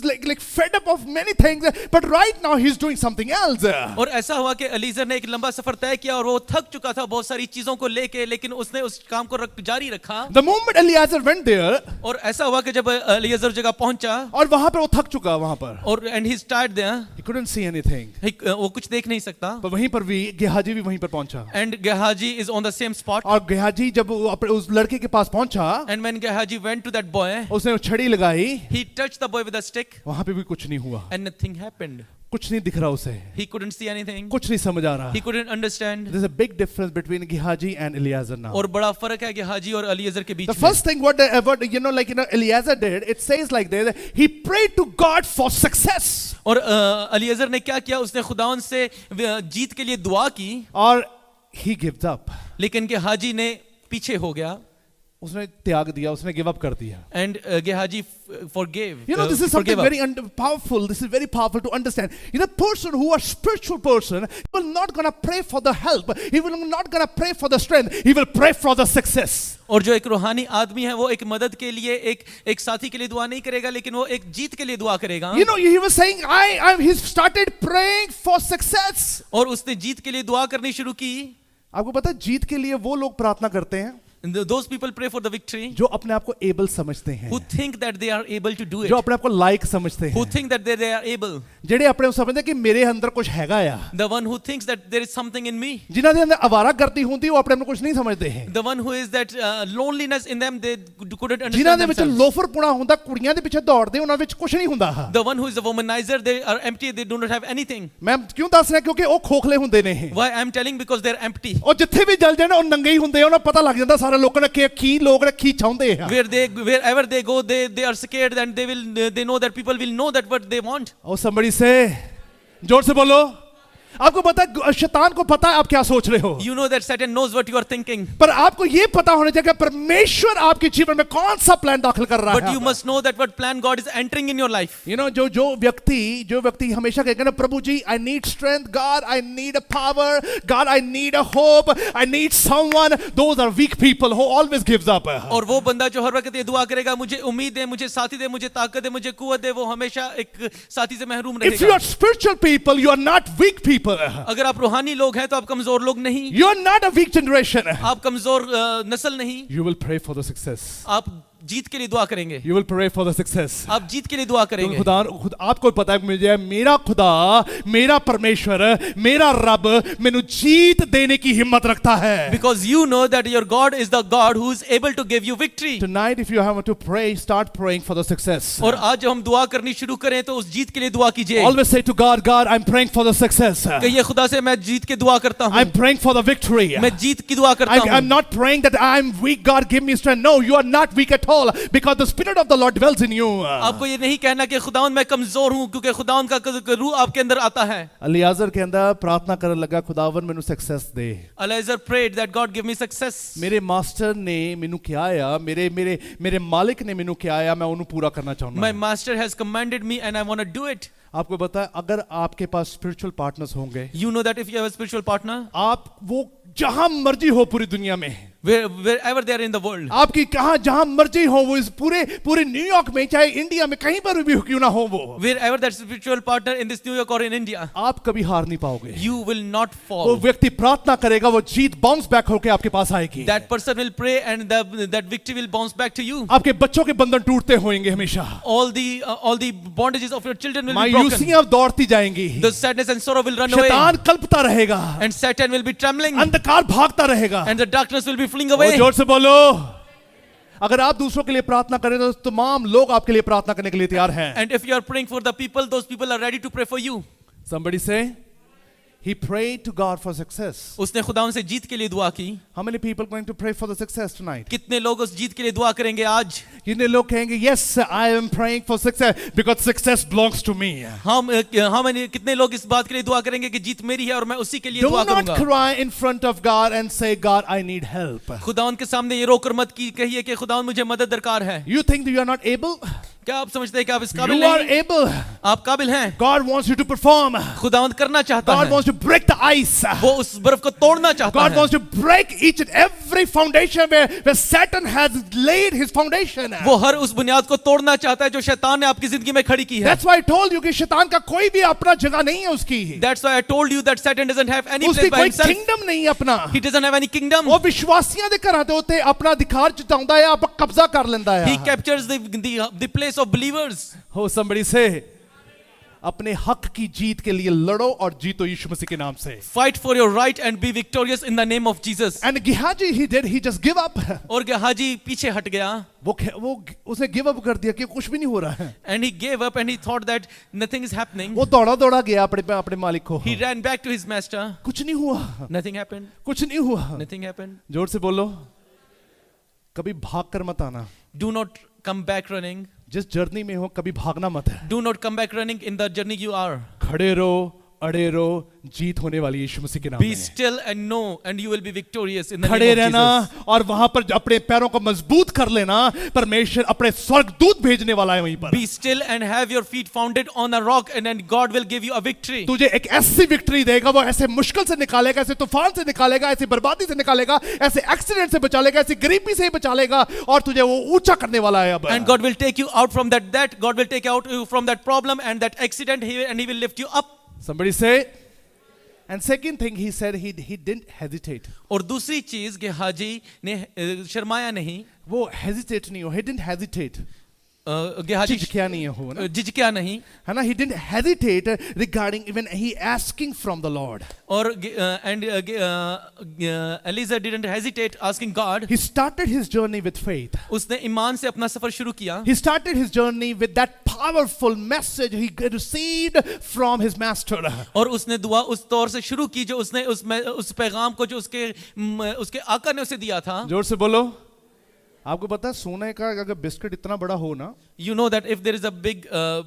Speaker 1: like fed up of many things, but right now he's doing something else.
Speaker 2: और ऐसा हुआ कि एलीजर ने एक लंबा सफर तय किया और वो थक चुका था बहुत सारी चीजों को लेके, लेकिन उसने उस काम को जारी रखा.
Speaker 1: The moment Eliezer went there,
Speaker 2: और ऐसा हुआ कि जब एलीजर जगह पहुंचा
Speaker 1: और वहां पर वो थक चुका वहां पर,
Speaker 2: and he started there,
Speaker 1: he couldn't see anything.
Speaker 2: वो कुछ देख नहीं सकता.
Speaker 1: पर वहीं पर भी गेहाजी भी वहीं पर पहुंचा.
Speaker 2: And Gehazi is on the same spot.
Speaker 1: और गेहाजी जब उस लड़के के पास पहुंचा,
Speaker 2: And when Gehazi went to that boy,
Speaker 1: उसने छड़ी लगाई,
Speaker 2: he touched the boy with a stick
Speaker 1: वहां पे भी कुछ नहीं हुआ.
Speaker 2: and nothing happened.
Speaker 1: कुछ नहीं दिख रहा उसे,
Speaker 2: He couldn't see anything.
Speaker 1: कुछ नहीं समझ आ रहा.
Speaker 2: He couldn't understand.
Speaker 1: There's a big difference between Gehazi and Eliezer now.
Speaker 2: और बड़ा फर्क है गेहाजी और एलीजर के बीच
Speaker 1: The
Speaker 2: में.
Speaker 1: first thing what Eliezer did, it says like this, he prayed to God for success.
Speaker 2: और एलीजर ने क्या किया, उसने खुदावन से जीत के लिए दुआ की,
Speaker 1: और he gives up.
Speaker 2: लेकिन गेहाजी ने पीछे हो गया.
Speaker 1: उसने त्याग दिया, उसने give up कर दिया.
Speaker 2: And Gehazi forgave.
Speaker 1: You know, this is something
Speaker 2: forgave up.
Speaker 1: very powerful. This is very powerful to understand. You know, person who are spiritual person, he will not gonna pray for the help. He will not gonna pray for the strength. He will pray for the success.
Speaker 2: और जो एक रूहानी आदमी है वो एक मदद के लिए, एक साथी के लिए दुआ नहीं करेगा, लेकिन वो एक जीत के लिए दुआ करेगा.
Speaker 1: You know, he was saying, he started praying for success.
Speaker 2: और उसने जीत के लिए दुआ करनी शुरू की.
Speaker 1: आपको पता है जीत के लिए वो लोग प्रार्थना करते हैं
Speaker 2: Those people pray for the victory
Speaker 1: जो अपने आप को एबल समझते हैं,
Speaker 2: who think that they are able to do it,
Speaker 1: जो अपने आप को लायक समझते
Speaker 2: who
Speaker 1: हैं,
Speaker 2: think that they are able,
Speaker 1: ਜਿਹੜੇ ਆਪਣੇ ਨੂੰ ਸਮਝਦੇ ਕਿ ਮੇਰੇ ਅੰਦਰ ਕੁਝ ਹੈਗਾ ਆ,
Speaker 2: The one who thinks that there is something in me.
Speaker 1: ਜਿਨ੍ਹਾਂ ਦੇ ਅੰਦਰ ਅਵਾਰਾਗਰਦੀ ਹੁੰਦੀ ਉਹ ਆਪਣੇ ਨੂੰ ਕੁਝ ਨਹੀਂ ਸਮਝਦੇ ਹੈ,
Speaker 2: The one who is that loneliness in them, they couldn't
Speaker 1: ਜਿਨ੍ਹਾਂ
Speaker 2: understand
Speaker 1: ਦੇ ਵਿੱਚ
Speaker 2: themselves.
Speaker 1: ਲੋਫਰਪੁਣਾ ਹੁੰਦਾ, ਕੁੜੀਆਂ ਦੇ ਪਿੱਛੇ ਦੌੜਦੇ, ਉਹਨਾਂ ਵਿੱਚ ਕੁਝ ਨਹੀਂ ਹੁੰਦਾ।
Speaker 2: The one who is a womanizer, they are empty, they do not have anything.
Speaker 1: ਮੈਂ ਕਿਉਂ ਦੱਸ ਰਿਹਾ, ਕਿਉਂਕਿ ਉਹ ਖੋਖਲੇ ਹੁੰਦੇ ਨੇ।
Speaker 2: Why I'm telling? Because they're empty.
Speaker 1: ਉਹ ਜਿੱਥੇ ਵੀ ਜਲ ਜਾਣ ਉਹ ਨੰਗੇ ਹੀ ਹੁੰਦੇ ਆ, ਉਹਨਾਂ ਨੂੰ ਪਤਾ ਲੱਗ ਜਾਂਦਾ ਸਾਰੇ ਲੋਕਾਂ ਨੇ ਕਿ ਕੀ ਲੋਕ ਨੇ ਕੀ ਚਾਹੁੰਦੇ ਆ।
Speaker 2: Wherever they go, they are scared and they know that people will know that what they want.
Speaker 1: Oh, somebody say, जोर से बोलो। आपको पता है, शैतान को पता है आप क्या सोच रहे हो,
Speaker 2: You know that Satan knows what you are thinking.
Speaker 1: पर आपको ये पता होना चाहिए कि परमेश्वर आपके जीवन में कौन सा प्लान दाखिल कर रहा
Speaker 2: But you
Speaker 1: है।
Speaker 2: must know that what plan God is entering in your life.
Speaker 1: You know, जो व्यक्ति हमेशा कहेगा ना, प्रभु जी I need strength, God I need a power, God I need a hope, I need someone, those are weak people who always gives up।
Speaker 2: और वो बंदा जो हर वक्त ये दुआ करेगा, मुझे उम्मीद है, मुझे साथी दे, मुझे ताकत दे, मुझे कुव्वत दे, वो हमेशा एक साथी से महरूम
Speaker 1: If you
Speaker 2: रहेगा।
Speaker 1: are spiritual people, you are not weak people,
Speaker 2: अगर आप रूहानी लोग हैं तो आप कमजोर लोग नहीं,
Speaker 1: you are not a weak generation।
Speaker 2: आप कमजोर नस्ल नहीं,
Speaker 1: You will pray for the success,
Speaker 2: आप जीत के लिए दुआ करेंगे,
Speaker 1: you will pray for the success।
Speaker 2: आप जीत के लिए दुआ करेंगे।
Speaker 1: खुद आपको पता है कि मुझे मेरा खुदा, मेरा परमेश्वर, मेरा रब मेनू जीत देने की हिम्मत रखता है।
Speaker 2: Because you know that your God is the God who is able to give you victory.
Speaker 1: Tonight if you have to pray, start praying for the success।
Speaker 2: और आज जब हम दुआ करनी शुरू करें तो उस जीत के लिए दुआ कीजिए।
Speaker 1: Always say to God, God I'm praying for the success,
Speaker 2: कहिए खुदा से मैं जीत के दुआ करता हूँ,
Speaker 1: I'm praying for the victory,
Speaker 2: मैं जीत की दुआ करता
Speaker 1: I'm
Speaker 2: हूँ।
Speaker 1: not praying that I'm weak, God give me strength। No, you are not weak at all, because the Spirit of the Lord dwells in you।
Speaker 2: आपको ये नहीं कहना कि खुदावंद मैं कमजोर हूँ, क्योंकि खुदावंद का रूह आपके अंदर आता है।
Speaker 1: अलियाजर के अंदर प्रार्थना करने लगा, खुदावन मेनू success they.
Speaker 2: Eliezer prayed that God give me success.
Speaker 1: मेरे मास्टर ने मेनू क्या आया, मेरे मालिक ने मेनू क्या आया, मैं उन्हें पूरा करना चाहूंगा।
Speaker 2: My master has commanded me and I want to do it.
Speaker 1: आपको पता है, अगर आपके पास स्पिरिचुअल पार्टनर्स होंगे,
Speaker 2: You know that if you have a spiritual partner,
Speaker 1: आप वो जहां मर्जी हो पूरी दुनिया में,
Speaker 2: wherever they are in the world,
Speaker 1: आपकी जहां मर्जी हो, वो इस पूरे न्यूयॉर्क में, चाहे इंडिया में, कहीं पर भी क्यों ना हो, वो
Speaker 2: wherever that spiritual partner in this New York or in India,
Speaker 1: आप कभी हार नहीं पाओगे।
Speaker 2: you will not
Speaker 1: वो
Speaker 2: fall.
Speaker 1: व्यक्ति प्रार्थना करेगा, वो जीत बाउंस बैक होके आपके पास आएगी।
Speaker 2: That person will pray and that victory will bounce back to you.
Speaker 1: आपके बच्चों के बंधन टूटते होंगे हमेशा,
Speaker 2: All the bondages of your children will be broken.
Speaker 1: मायूसियां दौड़ती जाएंगी,
Speaker 2: The sadness and sorrow will run away.
Speaker 1: शैतान कल्पता रहेगा,
Speaker 2: And Satan will be trembling.
Speaker 1: अंधकार भागता रहेगा।
Speaker 2: And the darkness will be fleeing
Speaker 1: और
Speaker 2: away.
Speaker 1: जोर से बोलो, अगर आप दूसरों के लिए प्रार्थना करें तो तमाम लोग आपके लिए प्रार्थना करने के लिए तैयार हैं।
Speaker 2: And if you are praying for the people, those people are ready to pray for you.
Speaker 1: Somebody say, he prayed to God for success।
Speaker 2: उसने खुदा से जीत के लिए दुआ की।
Speaker 1: How many people going to pray for the success tonight?
Speaker 2: कितने लोग उस जीत के लिए दुआ करेंगे आज?
Speaker 1: कितने लोग कहेंगे, yes I am praying for success because success belongs to me।
Speaker 2: कितने लोग इस बात के लिए दुआ करेंगे कि जीत मेरी है और मैं उसी के लिए
Speaker 1: Do
Speaker 2: दुआ
Speaker 1: not
Speaker 2: करूंगा?
Speaker 1: cry in front of God and say, God I need help।
Speaker 2: खुदावन के सामने ये रोकर मत की कहिए कि खुदावन मुझे मदद दरकार है।
Speaker 1: You think that you are not able?
Speaker 2: क्या आप समझते हैं कि आप इस काबिल
Speaker 1: You are
Speaker 2: नहीं?
Speaker 1: able।
Speaker 2: आप काबिल हैं।
Speaker 1: God wants you to perform।
Speaker 2: खुदावन करना चाहता
Speaker 1: God
Speaker 2: है।
Speaker 1: wants to break the ice।
Speaker 2: वो उस बर्फ को तोड़ना चाहता
Speaker 1: God
Speaker 2: है।
Speaker 1: wants to break each and every foundation where Satan has laid his foundation।
Speaker 2: वो हर उस बुनियाद को तोड़ना चाहता है जो शैतान ने आपकी जिंदगी में खड़ी की है।
Speaker 1: That's why I told you कि शैतान का कोई भी अपना जगह नहीं है उसकी।
Speaker 2: That's why I told you that Satan doesn't have any
Speaker 1: उसकी
Speaker 2: place by
Speaker 1: कोई
Speaker 2: himself.
Speaker 1: kingdom नहीं है अपना।
Speaker 2: He doesn't have any kingdom.
Speaker 1: वो विश्वासियों दे घरां दे उत्ते अपना अधिकार जताउंदा है, आप कब्जा कर लेंदा है।
Speaker 2: He captures the place of believers.
Speaker 1: हो somebody say, अपने हक की जीत के लिए लड़ो और जीतो यीशु मसीह के नाम से।
Speaker 2: Fight for your right and be victorious in the name of Jesus.
Speaker 1: And Gehazi he just give up।
Speaker 2: और गेहाजी पीछे हट गया।
Speaker 1: वो उसने गिव अप कर दिया कि कुछ भी नहीं हो रहा है।
Speaker 2: And he gave up and he thought that nothing is happening.
Speaker 1: वो दौड़ा गया अपने मालिक को।
Speaker 2: He ran back to his master.
Speaker 1: कुछ नहीं हुआ,
Speaker 2: Nothing happened.
Speaker 1: कुछ नहीं हुआ।
Speaker 2: Nothing happened.
Speaker 1: जोर से बोलो, कभी भाग कर मत आना।
Speaker 2: Do not come back running.
Speaker 1: जिस जर्नी में हो कभी भागना मत है।
Speaker 2: Do not come back running in the journey you are.
Speaker 1: खड़े रहो, अड़े रहो, जीत होने वाली यीशु मसीह के नाम
Speaker 2: Be
Speaker 1: में।
Speaker 2: still and know and you will be victorious in the
Speaker 1: खड़े
Speaker 2: name of
Speaker 1: रहना
Speaker 2: Jesus.
Speaker 1: और वहां पर अपने पैरों को मजबूत कर लेना। परमेश्वर अपने स्वर्गदूत भेजने वाला है वहीं पर।
Speaker 2: Be still and have your feet founded on a rock and then God will give you a victory.
Speaker 1: तुझे एक ऐसी विक्ट्री देगा, वो ऐसे मुश्किल से निकालेगा, ऐसे तूफान से निकालेगा, ऐसी बर्बादी से निकालेगा, ऐसे एक्सीडेंट से बचा लेगा, ऐसी गरीबी से बचा लेगा और तुझे वो ऊंचा करने वाला है अब।
Speaker 2: And God will take you out from that God will take out you from that problem and that accident and he will lift you up.
Speaker 1: Somebody say, and second thing he said, he didn't hesitate।
Speaker 2: और दूसरी चीज Gehazi ने शर्माया नहीं।
Speaker 1: वो hesitate नहीं हो, he didn't hesitate।
Speaker 2: Gehazi
Speaker 1: झिझकिया नहीं है हो ना,
Speaker 2: झिझकिया नहीं,
Speaker 1: है ना. He didn't hesitate regarding even he asking from the Lord.
Speaker 2: और Eliezer didn't hesitate asking God.
Speaker 1: He started his journey with faith.
Speaker 2: उसने ईमान से अपना सफर शुरू किया.
Speaker 1: He started his journey with that powerful message he received from his master.
Speaker 2: और उसने दुआ उस तौर से शुरू की जो उसने उस पैगाम को जो उसके आका ने उसे दिया था.
Speaker 1: जोर से बोलो. आपको पता है सोने का अगर बिस्किट इतना बड़ा हो ना,
Speaker 2: you know that if there is a big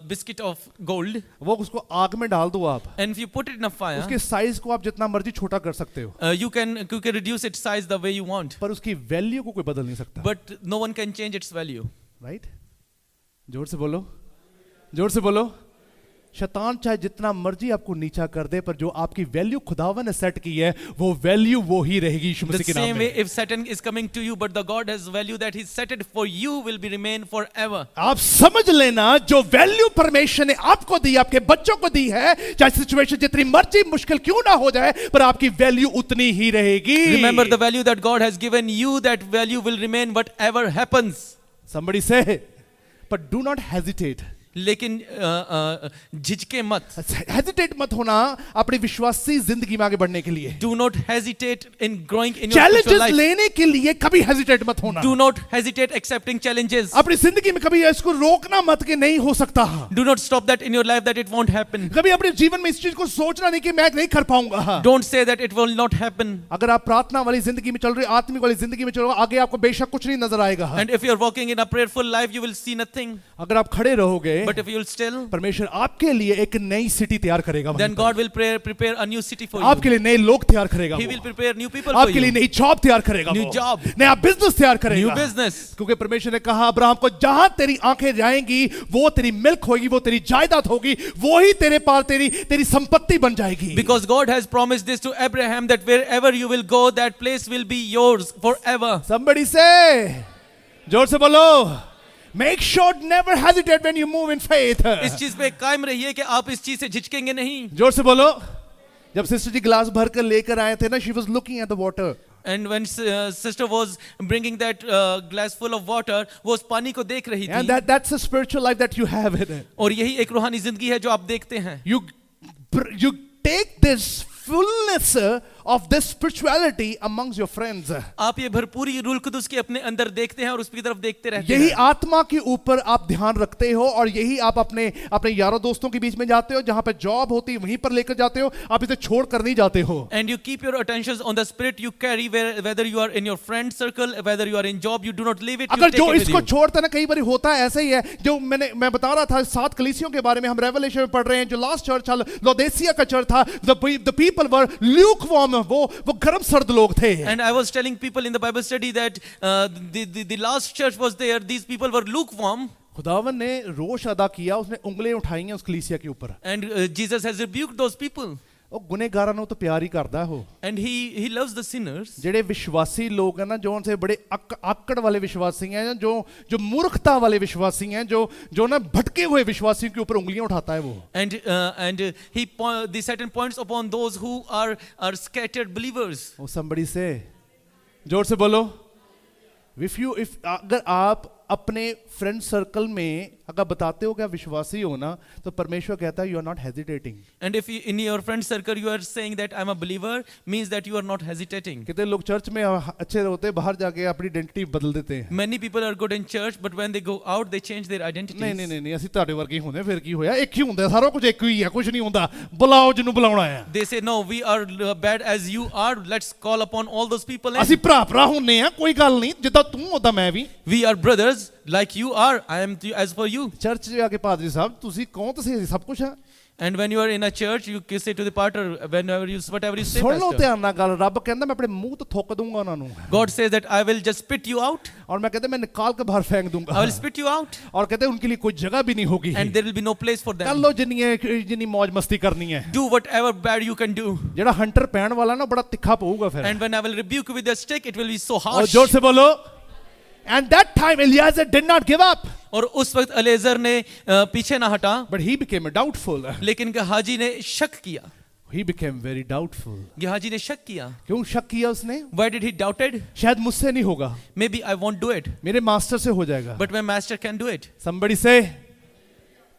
Speaker 2: biscuit of gold,
Speaker 1: वो उसको आग में डाल दो आप,
Speaker 2: and if you put it in a fire,
Speaker 1: उसके साइज को आप जितना मर्जी छोटा कर सकते हो,
Speaker 2: you can reduce its size the way you want,
Speaker 1: पर उसकी वैल्यू को कोई बदल नहीं सकता.
Speaker 2: but no one can change its value.
Speaker 1: Right? जोर से बोलो, जोर से बोलो. शैतान चाहे जितना मर्जी आपको नीचा कर दे, पर जो आपकी वैल्यू खुदावन ने सेट की है वो वैल्यू वो ही रहेगी यीशु मसीह के नाम में.
Speaker 2: The same way if Satan is coming to you, but the God has value that He set it for you will be remain forever.
Speaker 1: आप समझ लेना जो वैल्यू परमेश्वर ने आपको दी, आपके बच्चों को दी है, चाहे सिचुएशन जितनी मर्जी मुश्किल क्यों ना हो जाए, पर आपकी वैल्यू उतनी ही रहेगी.
Speaker 2: Remember the value that God has given you, that value will remain whatever happens.
Speaker 1: Somebody say, but do not hesitate.
Speaker 2: लेकिन झिझके मत.
Speaker 1: हेजिटेट मत होना अपनी विश्वासी जिंदगी में आगे बढ़ने के लिए.
Speaker 2: Do not hesitate in growing in your
Speaker 1: challenges
Speaker 2: life.
Speaker 1: लेने के लिए कभी हेजिटेट मत होना.
Speaker 2: Do not hesitate accepting challenges.
Speaker 1: अपनी जिंदगी में कभी इसको रोकना मत कि नहीं हो सकता.
Speaker 2: Do not stop that in your life that it won't happen.
Speaker 1: कभी अपने जीवन में इस चीज को सोचना नहीं कि मैं नहीं कर पाऊंगा.
Speaker 2: Don't say that it will not happen.
Speaker 1: अगर आप प्रार्थना वाली जिंदगी में चल रहे, आत्मिक वाली जिंदगी में चल रहे, आगे आपको बेशक कुछ नहीं नजर आएगा.
Speaker 2: And if you are walking in a prayerful life, you will see nothing.
Speaker 1: अगर आप खड़े रहोगे,
Speaker 2: but if you will still,
Speaker 1: परमेश्वर आपके लिए एक नई सिटी तैयार करेगा.
Speaker 2: Then God will prepare a new city for you.
Speaker 1: आपके लिए नए लोग तैयार करेगा.
Speaker 2: He will prepare new people for you.
Speaker 1: आपके लिए नई जॉब तैयार करेगा.
Speaker 2: New job.
Speaker 1: नया बिजनेस तैयार करेगा.
Speaker 2: New business.
Speaker 1: क्योंकि परमेश्वर ने कहा अब्राहम को, जहां तेरी आंखें जाएंगी वो तेरी मिल्क होगी, वो तेरी जायदाद होगी, वो ही तेरे पार तेरी संपत्ति बन जाएगी.
Speaker 2: Because God has promised this to Abraham that wherever you will go, that place will be yours forever.
Speaker 1: Somebody say, जोर से बोलो. Make sure never hesitate when you move in faith.
Speaker 2: इस चीज पे कायम रहिए कि आप इस चीज से झिझकेंगे नहीं.
Speaker 1: जोर से बोलो. जब सिस्टर जी गिलास भर कर लेकर आए थे ना, she was looking at the water.
Speaker 2: And when sister was bringing that glass full of water, वो उस पानी को देख रही थी.
Speaker 1: And that's a spiritual life that you have in it.
Speaker 2: और यही एक रूहानी जिंदगी है जो आप देखते हैं.
Speaker 1: You take this fullness of this spirituality amongst your friends.
Speaker 2: आप ये भरपूरी रूह कुदूस के अपने अंदर देखते हैं और उसकी तरफ देखते रहते हैं.
Speaker 1: यही आत्मा के ऊपर आप ध्यान रखते हो और यही आप अपने यारों दोस्तों के बीच में जाते हो, जहां पे जॉब होती है वहीं पर लेकर जाते हो. आप इसे छोड़ कर नहीं जाते हो.
Speaker 2: And you keep your attentions on the spirit you carry, whether you are in your friend circle, whether you are in job, you do not leave it.
Speaker 1: अगर जो इसको छोड़ता ना, कई बार होता है ऐसा ही है. जो मैं बता रहा था 7 कलीसियों के बारे में, हम रेवलेशन में पढ़ रहे हैं. जो लास्ट चर्च था, लौदीसिया का चर्च था, the people were lukewarm. वो गर्म सर्द लोग थे.
Speaker 2: And I was telling people in the Bible study that the last church was there. These people were lukewarm.
Speaker 1: खुदावन ने रोष अदा किया, उसने उंगलियां उठाई हैं उस कलीसिया के ऊपर.
Speaker 2: And Jesus has rebuked those people.
Speaker 1: ਉਹ ਗੁਨੇਗਾਰਾਂ ਨੂੰ ਤਾਂ ਪਿਆਰ ਹੀ ਕਰਦਾ ਉਹ.
Speaker 2: And he loves the sinners.
Speaker 1: ਜਿਹੜੇ ਵਿਸ਼ਵਾਸੀ ਲੋਕ हैं ना, जो उनसे बड़े आकड़ वाले विश्वासी हैं, जो मूर्खता वाले विश्वासी हैं, जो ना भटके हुए विश्वासियों के ऊपर उंगलियां उठाता है वो.
Speaker 2: And the Satan points upon those who are scattered believers.
Speaker 1: Oh, somebody say, जोर से बोलो. if अगर आप अपने फ्रेंड सर्कल में अगर बताते हो कि आप विश्वासी हो ना, तो परमेश्वर कहता है you are not hesitating.
Speaker 2: And if in your friend circle you are saying that I'm a believer, means that you are not hesitating.
Speaker 1: कितने लोग चर्च में अच्छे होते हैं, बाहर जाके अपनी आइडेंटिटी बदल देते हैं.
Speaker 2: Many people are good in church, but when they go out they change their identities.
Speaker 1: नहीं ਅਸੀਂ ਤੁਹਾਡੇ ਵਰਗੇ ਹੁੰਦੇ, ਫਿਰ ਕੀ ਹੋਇਆ, ਇੱਕ ਹੀ ਹੁੰਦਾ, ਸਾਰਾ ਕੁਝ ਇੱਕ ਹੀ ਹੈ, ਕੁਝ ਨਹੀਂ ਹੁੰਦਾ, ਬੁਲਾਓ ਜਿਹਨੂੰ ਬੁਲਾਉਣਾ ਹੈ.
Speaker 2: They say no, we are bad as you are, let's call upon all those people.
Speaker 1: ਅਸੀਂ ਭਰਾ ਹੁੰਨੇ ਆ, ਕੋਈ ਗੱਲ ਨਹੀਂ, ਜਿੱਦਾਂ ਤੂੰ ਉਦਾਂ ਮੈਂ ਵੀ.
Speaker 2: We are brothers like you are, I am as for you.
Speaker 1: Church ਜਾ ਕੇ ਪਾਦਰੀ ਸਾਹਿਬ ਤੁਸੀਂ ਕਹੋ ਤੁਸੀਂ ਸਭ ਕੁਝ ਹੈ.
Speaker 2: And when you are in a church, you say to the pastor, whatever you say,
Speaker 1: ਸੁਣ ਲਓ ਧਿਆਨ ਨਾਲ ਗੱਲ. ਰੱਬ ਕਹਿੰਦਾ ਮੈਂ ਆਪਣੇ ਮੂੰਹ ਤੋਂ ਥੁੱਕ ਦੂੰਗਾ ਉਹਨਾਂ ਨੂੰ.
Speaker 2: God says that I will just spit you out.
Speaker 1: और मैं कहते मैं निकाल के बाहर फेंक दूंगा.
Speaker 2: I will spit you out.
Speaker 1: और कहते उनके लिए कोई जगह भी नहीं होगी.
Speaker 2: And there will be no place for them.
Speaker 1: कर लो जिन्नी मौज मस्ती करनी है.
Speaker 2: Do whatever bad you can do.
Speaker 1: जेड़ा हंटर पैन वाला ना बड़ा तिखा पऊगा फिर.
Speaker 2: And when I will rebuke you with a stick, it will be so harsh.
Speaker 1: और जोर से बोलो. And that time Eliezer did not give up.
Speaker 2: और उस वक्त एलिएज़र ने पीछे ना हटा.
Speaker 1: But he became doubtful.
Speaker 2: लेकिन हाजी ने शक किया.
Speaker 1: He became very doubtful.
Speaker 2: Gehazi ने शक किया.
Speaker 1: क्यों शक किया उसने?
Speaker 2: Why did he doubted?
Speaker 1: शायद मुझसे नहीं होगा,
Speaker 2: Maybe I won't do it,
Speaker 1: मेरे मास्टर से हो जाएगा.
Speaker 2: but my master can do it.
Speaker 1: Somebody say,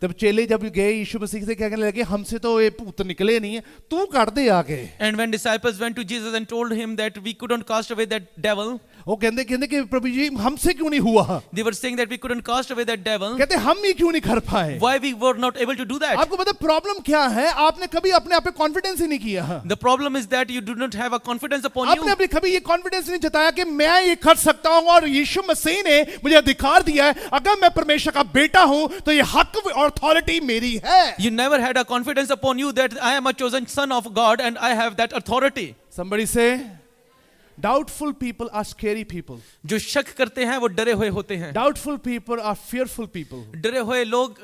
Speaker 1: तब चेले जब गए यीशु मसीह से क्या कहने लगे, हमसे तो ये भूत निकले नहीं है, तू काट दे आके.
Speaker 2: And when disciples went to Jesus and told him that we couldn't cast away that devil,
Speaker 1: वो कहते कहते कि प्रभु जी हमसे क्यों नहीं हुआ?
Speaker 2: they were saying that we couldn't cast away that devil.
Speaker 1: कहते हम ही क्यों नहीं कर पाए?
Speaker 2: Why we were not able to do that?
Speaker 1: आपको पता प्रॉब्लम क्या है? आपने कभी अपने आप पे कॉन्फिडेंस ही नहीं किया.
Speaker 2: The problem is that you do not have a confidence upon
Speaker 1: आपने
Speaker 2: you.
Speaker 1: अपने कभी ये कॉन्फिडेंस नहीं जताया कि मैं ये कर सकता हूं और यीशु मसीह ने मुझे अधिकार दिया है, अगर मैं परमेश्वर का बेटा हूं तो ये हक और अथॉरिटी मेरी है.
Speaker 2: You never had a confidence upon you that I am a chosen son of God and I have that authority.
Speaker 1: Somebody say, doubtful people are scary people.
Speaker 2: जो शक करते हैं वो डरे हुए होते हैं.
Speaker 1: Doubtful people are fearful people.
Speaker 2: डरे हुए लोग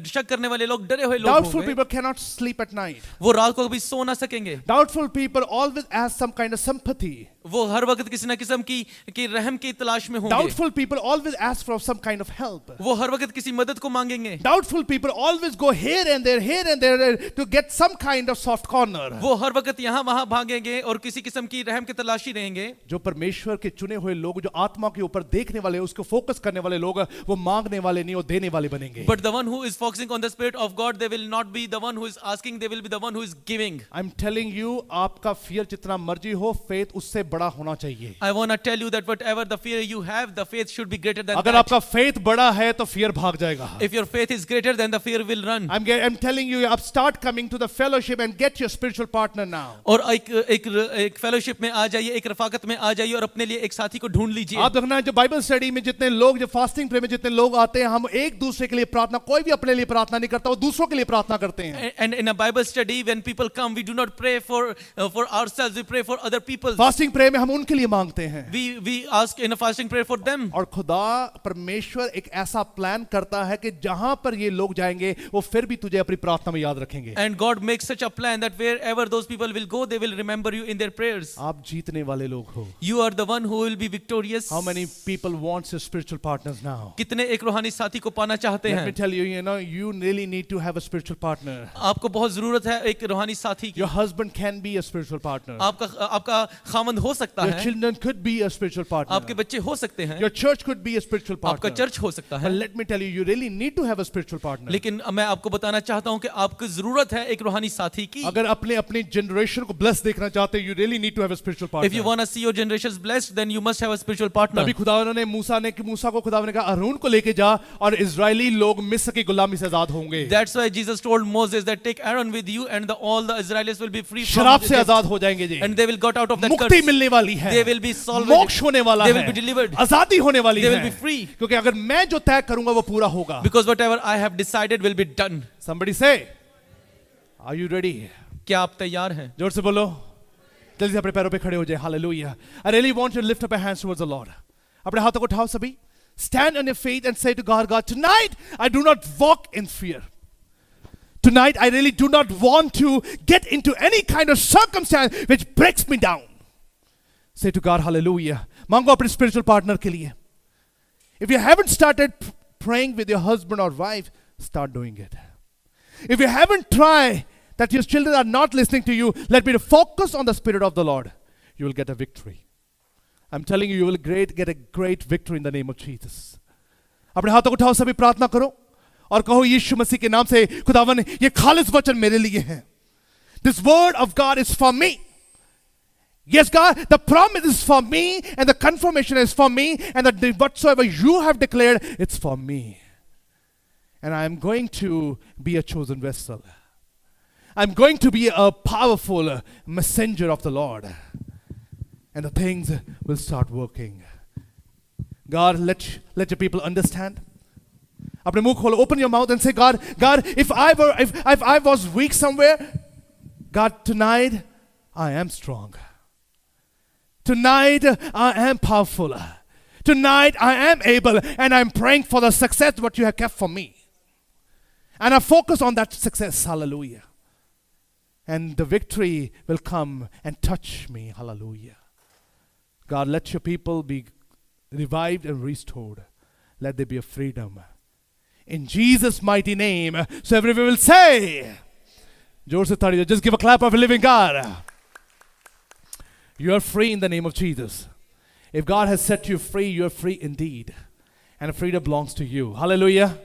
Speaker 2: शक करने वाले लोग डरे हुए लोग
Speaker 1: Doubtful
Speaker 2: होंगे.
Speaker 1: people cannot sleep at night.
Speaker 2: वो रात को कभी सो ना सकेंगे.
Speaker 1: Doubtful people always ask some kind of sympathy.
Speaker 2: वो हर वक्त किसी न किस्म की रहम की तलाश में होंगे.
Speaker 1: Doubtful people always ask for some kind of help.
Speaker 2: वो हर वक्त किसी मदद को मांगेंगे.
Speaker 1: Doubtful people always go here and there to get some kind of soft corner.
Speaker 2: वो हर वक्त यहाँ वहाँ भागेंगे और किसी किस्म की रहम की तलाशी रहेंगे.
Speaker 1: जो परमेश्वर के चुने हुए लोग, जो आत्मा के ऊपर देखने वाले, उसको फोकस करने वाले लोग, वो मांगने वाले नहीं, वो देने वाले बनेंगे.
Speaker 2: But the one who is focusing on the Spirit of God, they will not be the one who is asking, they will be the one who is giving.
Speaker 1: I'm telling you, आपका fear जितना मर्जी हो, faith उससे बड़ा होना चाहिए.
Speaker 2: I want to tell you that whatever the fear you have, the faith should be greater than
Speaker 1: अगर
Speaker 2: that.
Speaker 1: आपका faith बड़ा है तो fear भाग जाएगा.
Speaker 2: If your faith is greater, then the fear will run.
Speaker 1: I'm telling you, अब start coming to the fellowship and get your spiritual partner now.
Speaker 2: और एक fellowship में आ जाइए, एक रफाकत में आ जाइए और अपने लिए एक साथी को ढूंढ लीजिए.
Speaker 1: आप देखना जो बाइबल स्टडी में जितने लोग, जो फास्टिंग प्रे में जितने लोग आते हैं, हम एक दूसरे के लिए प्रार्थना, कोई भी अपने लिए प्रार्थना नहीं करता, वो दूसरों के लिए प्रार्थना करते हैं.
Speaker 2: And in a Bible study, when people come, we do not pray for ourselves, we pray for other people.
Speaker 1: Fasting pray में हम उनके लिए मांगते हैं.
Speaker 2: We ask in a fasting prayer for them.
Speaker 1: और खुदा परमेश्वर एक ऐसा प्लान करता है कि जहां पर ये लोग जाएंगे वो फिर भी तुझे अपनी प्रार्थना में याद रखेंगे.
Speaker 2: And God makes such a plan that wherever those people will go, they will remember you in their prayers.
Speaker 1: आप जीतने वाले लोग हो.
Speaker 2: You are the one who will be victorious.
Speaker 1: How many people want your spiritual partners now?
Speaker 2: कितने एक रूहानी साथी को पाना चाहते
Speaker 1: Let
Speaker 2: हैं?
Speaker 1: me tell you, you really need to have a spiritual partner.
Speaker 2: आपको बहुत जरूरत है एक रूहानी साथी की.
Speaker 1: Your husband can be a spiritual partner.
Speaker 2: आपका खामंद हो सकता
Speaker 1: Your
Speaker 2: है.
Speaker 1: children could be a spiritual partner.
Speaker 2: आपके बच्चे हो सकते हैं.
Speaker 1: Your church could be a spiritual
Speaker 2: आपका
Speaker 1: partner.
Speaker 2: चर्च हो सकता
Speaker 1: But
Speaker 2: है.
Speaker 1: let me tell you, you really need to have a spiritual partner.
Speaker 2: लेकिन मैं आपको बताना चाहता हूं कि आपको जरूरत है एक रूहानी साथी की.
Speaker 1: अगर अपने जनरेशन को blessed देखना चाहते हो, you really need to have a spiritual partner.
Speaker 2: If you want to see your generations blessed, then you must have a spiritual partner.
Speaker 1: तभी खुदावंद ने मूसा को खुदावंद ने कहा अरून को लेके जा और इजरायली लोग मिस्र की गुलामी से आजाद होंगे.
Speaker 2: That's why Jesus told Moses that take Aaron with you and all the Israelites will be free from
Speaker 1: शराब से
Speaker 2: Egypt.
Speaker 1: आजाद हो जाएंगे जी.
Speaker 2: And they will got out of that
Speaker 1: मुक्ति
Speaker 2: curse.
Speaker 1: मिलने वाली है.
Speaker 2: They will be solved.
Speaker 1: मोक्ष होने वाला
Speaker 2: They
Speaker 1: है.
Speaker 2: will be delivered.
Speaker 1: आजादी होने वाली
Speaker 2: They
Speaker 1: है.
Speaker 2: will be free.
Speaker 1: क्योंकि अगर मैं जो तय करूंगा वो पूरा होगा.
Speaker 2: Because whatever I have decided will be done.
Speaker 1: Somebody say, are you ready?
Speaker 2: क्या आप तैयार हैं?
Speaker 1: जोर से बोलो. जल्दी से अपने पैरों पे खड़े हो जाए. Hallelujah. I really want you to lift up your hands towards the Lord. अपने हाथों को उठाओ सभी. Stand on your feet and say to God, tonight I do not walk in fear. Tonight I really do not want to get into any kind of circumstance which breaks me down. Say to God, hallelujah. मांगो अपने spiritual partner के लिए. If you haven't started praying with your husband or wife, start doing it. If you haven't tried, that your children are not listening to you, let me focus on the Spirit of the Lord. You will get a victory. I'm telling you, you will get a great victory in the name of Jesus. अपने हाथों को उठाओ सभी प्रार्थना करो और कहो यीशु मसीह के नाम से खुदावन ये खालिस वचन मेरे लिए है. This word of God is for me. Yes, God, the promise is for me and the confirmation is for me and the whatsoever you have declared, it's for me. And I am going to be a chosen vessel. I'm going to be a powerful messenger of the Lord. And the things will start working. God, let your people understand. अपने मुंह खोलो, open your mouth and say, God, if I was weak somewhere, God, tonight I am strong. Tonight I am powerful. Tonight I am able, and I'm praying for the success what you have kept for me. And I focus on that success. Hallelujah. And the victory will come and touch me. Hallelujah. God, let your people be revived and restored. Let there be a freedom. In Jesus' mighty name. So everyone will say, जोर से ताड़ी दो. Just give a clap of a living God. You are free in the name of Jesus. If God has set you free, you are free indeed. And freedom belongs to you. Hallelujah.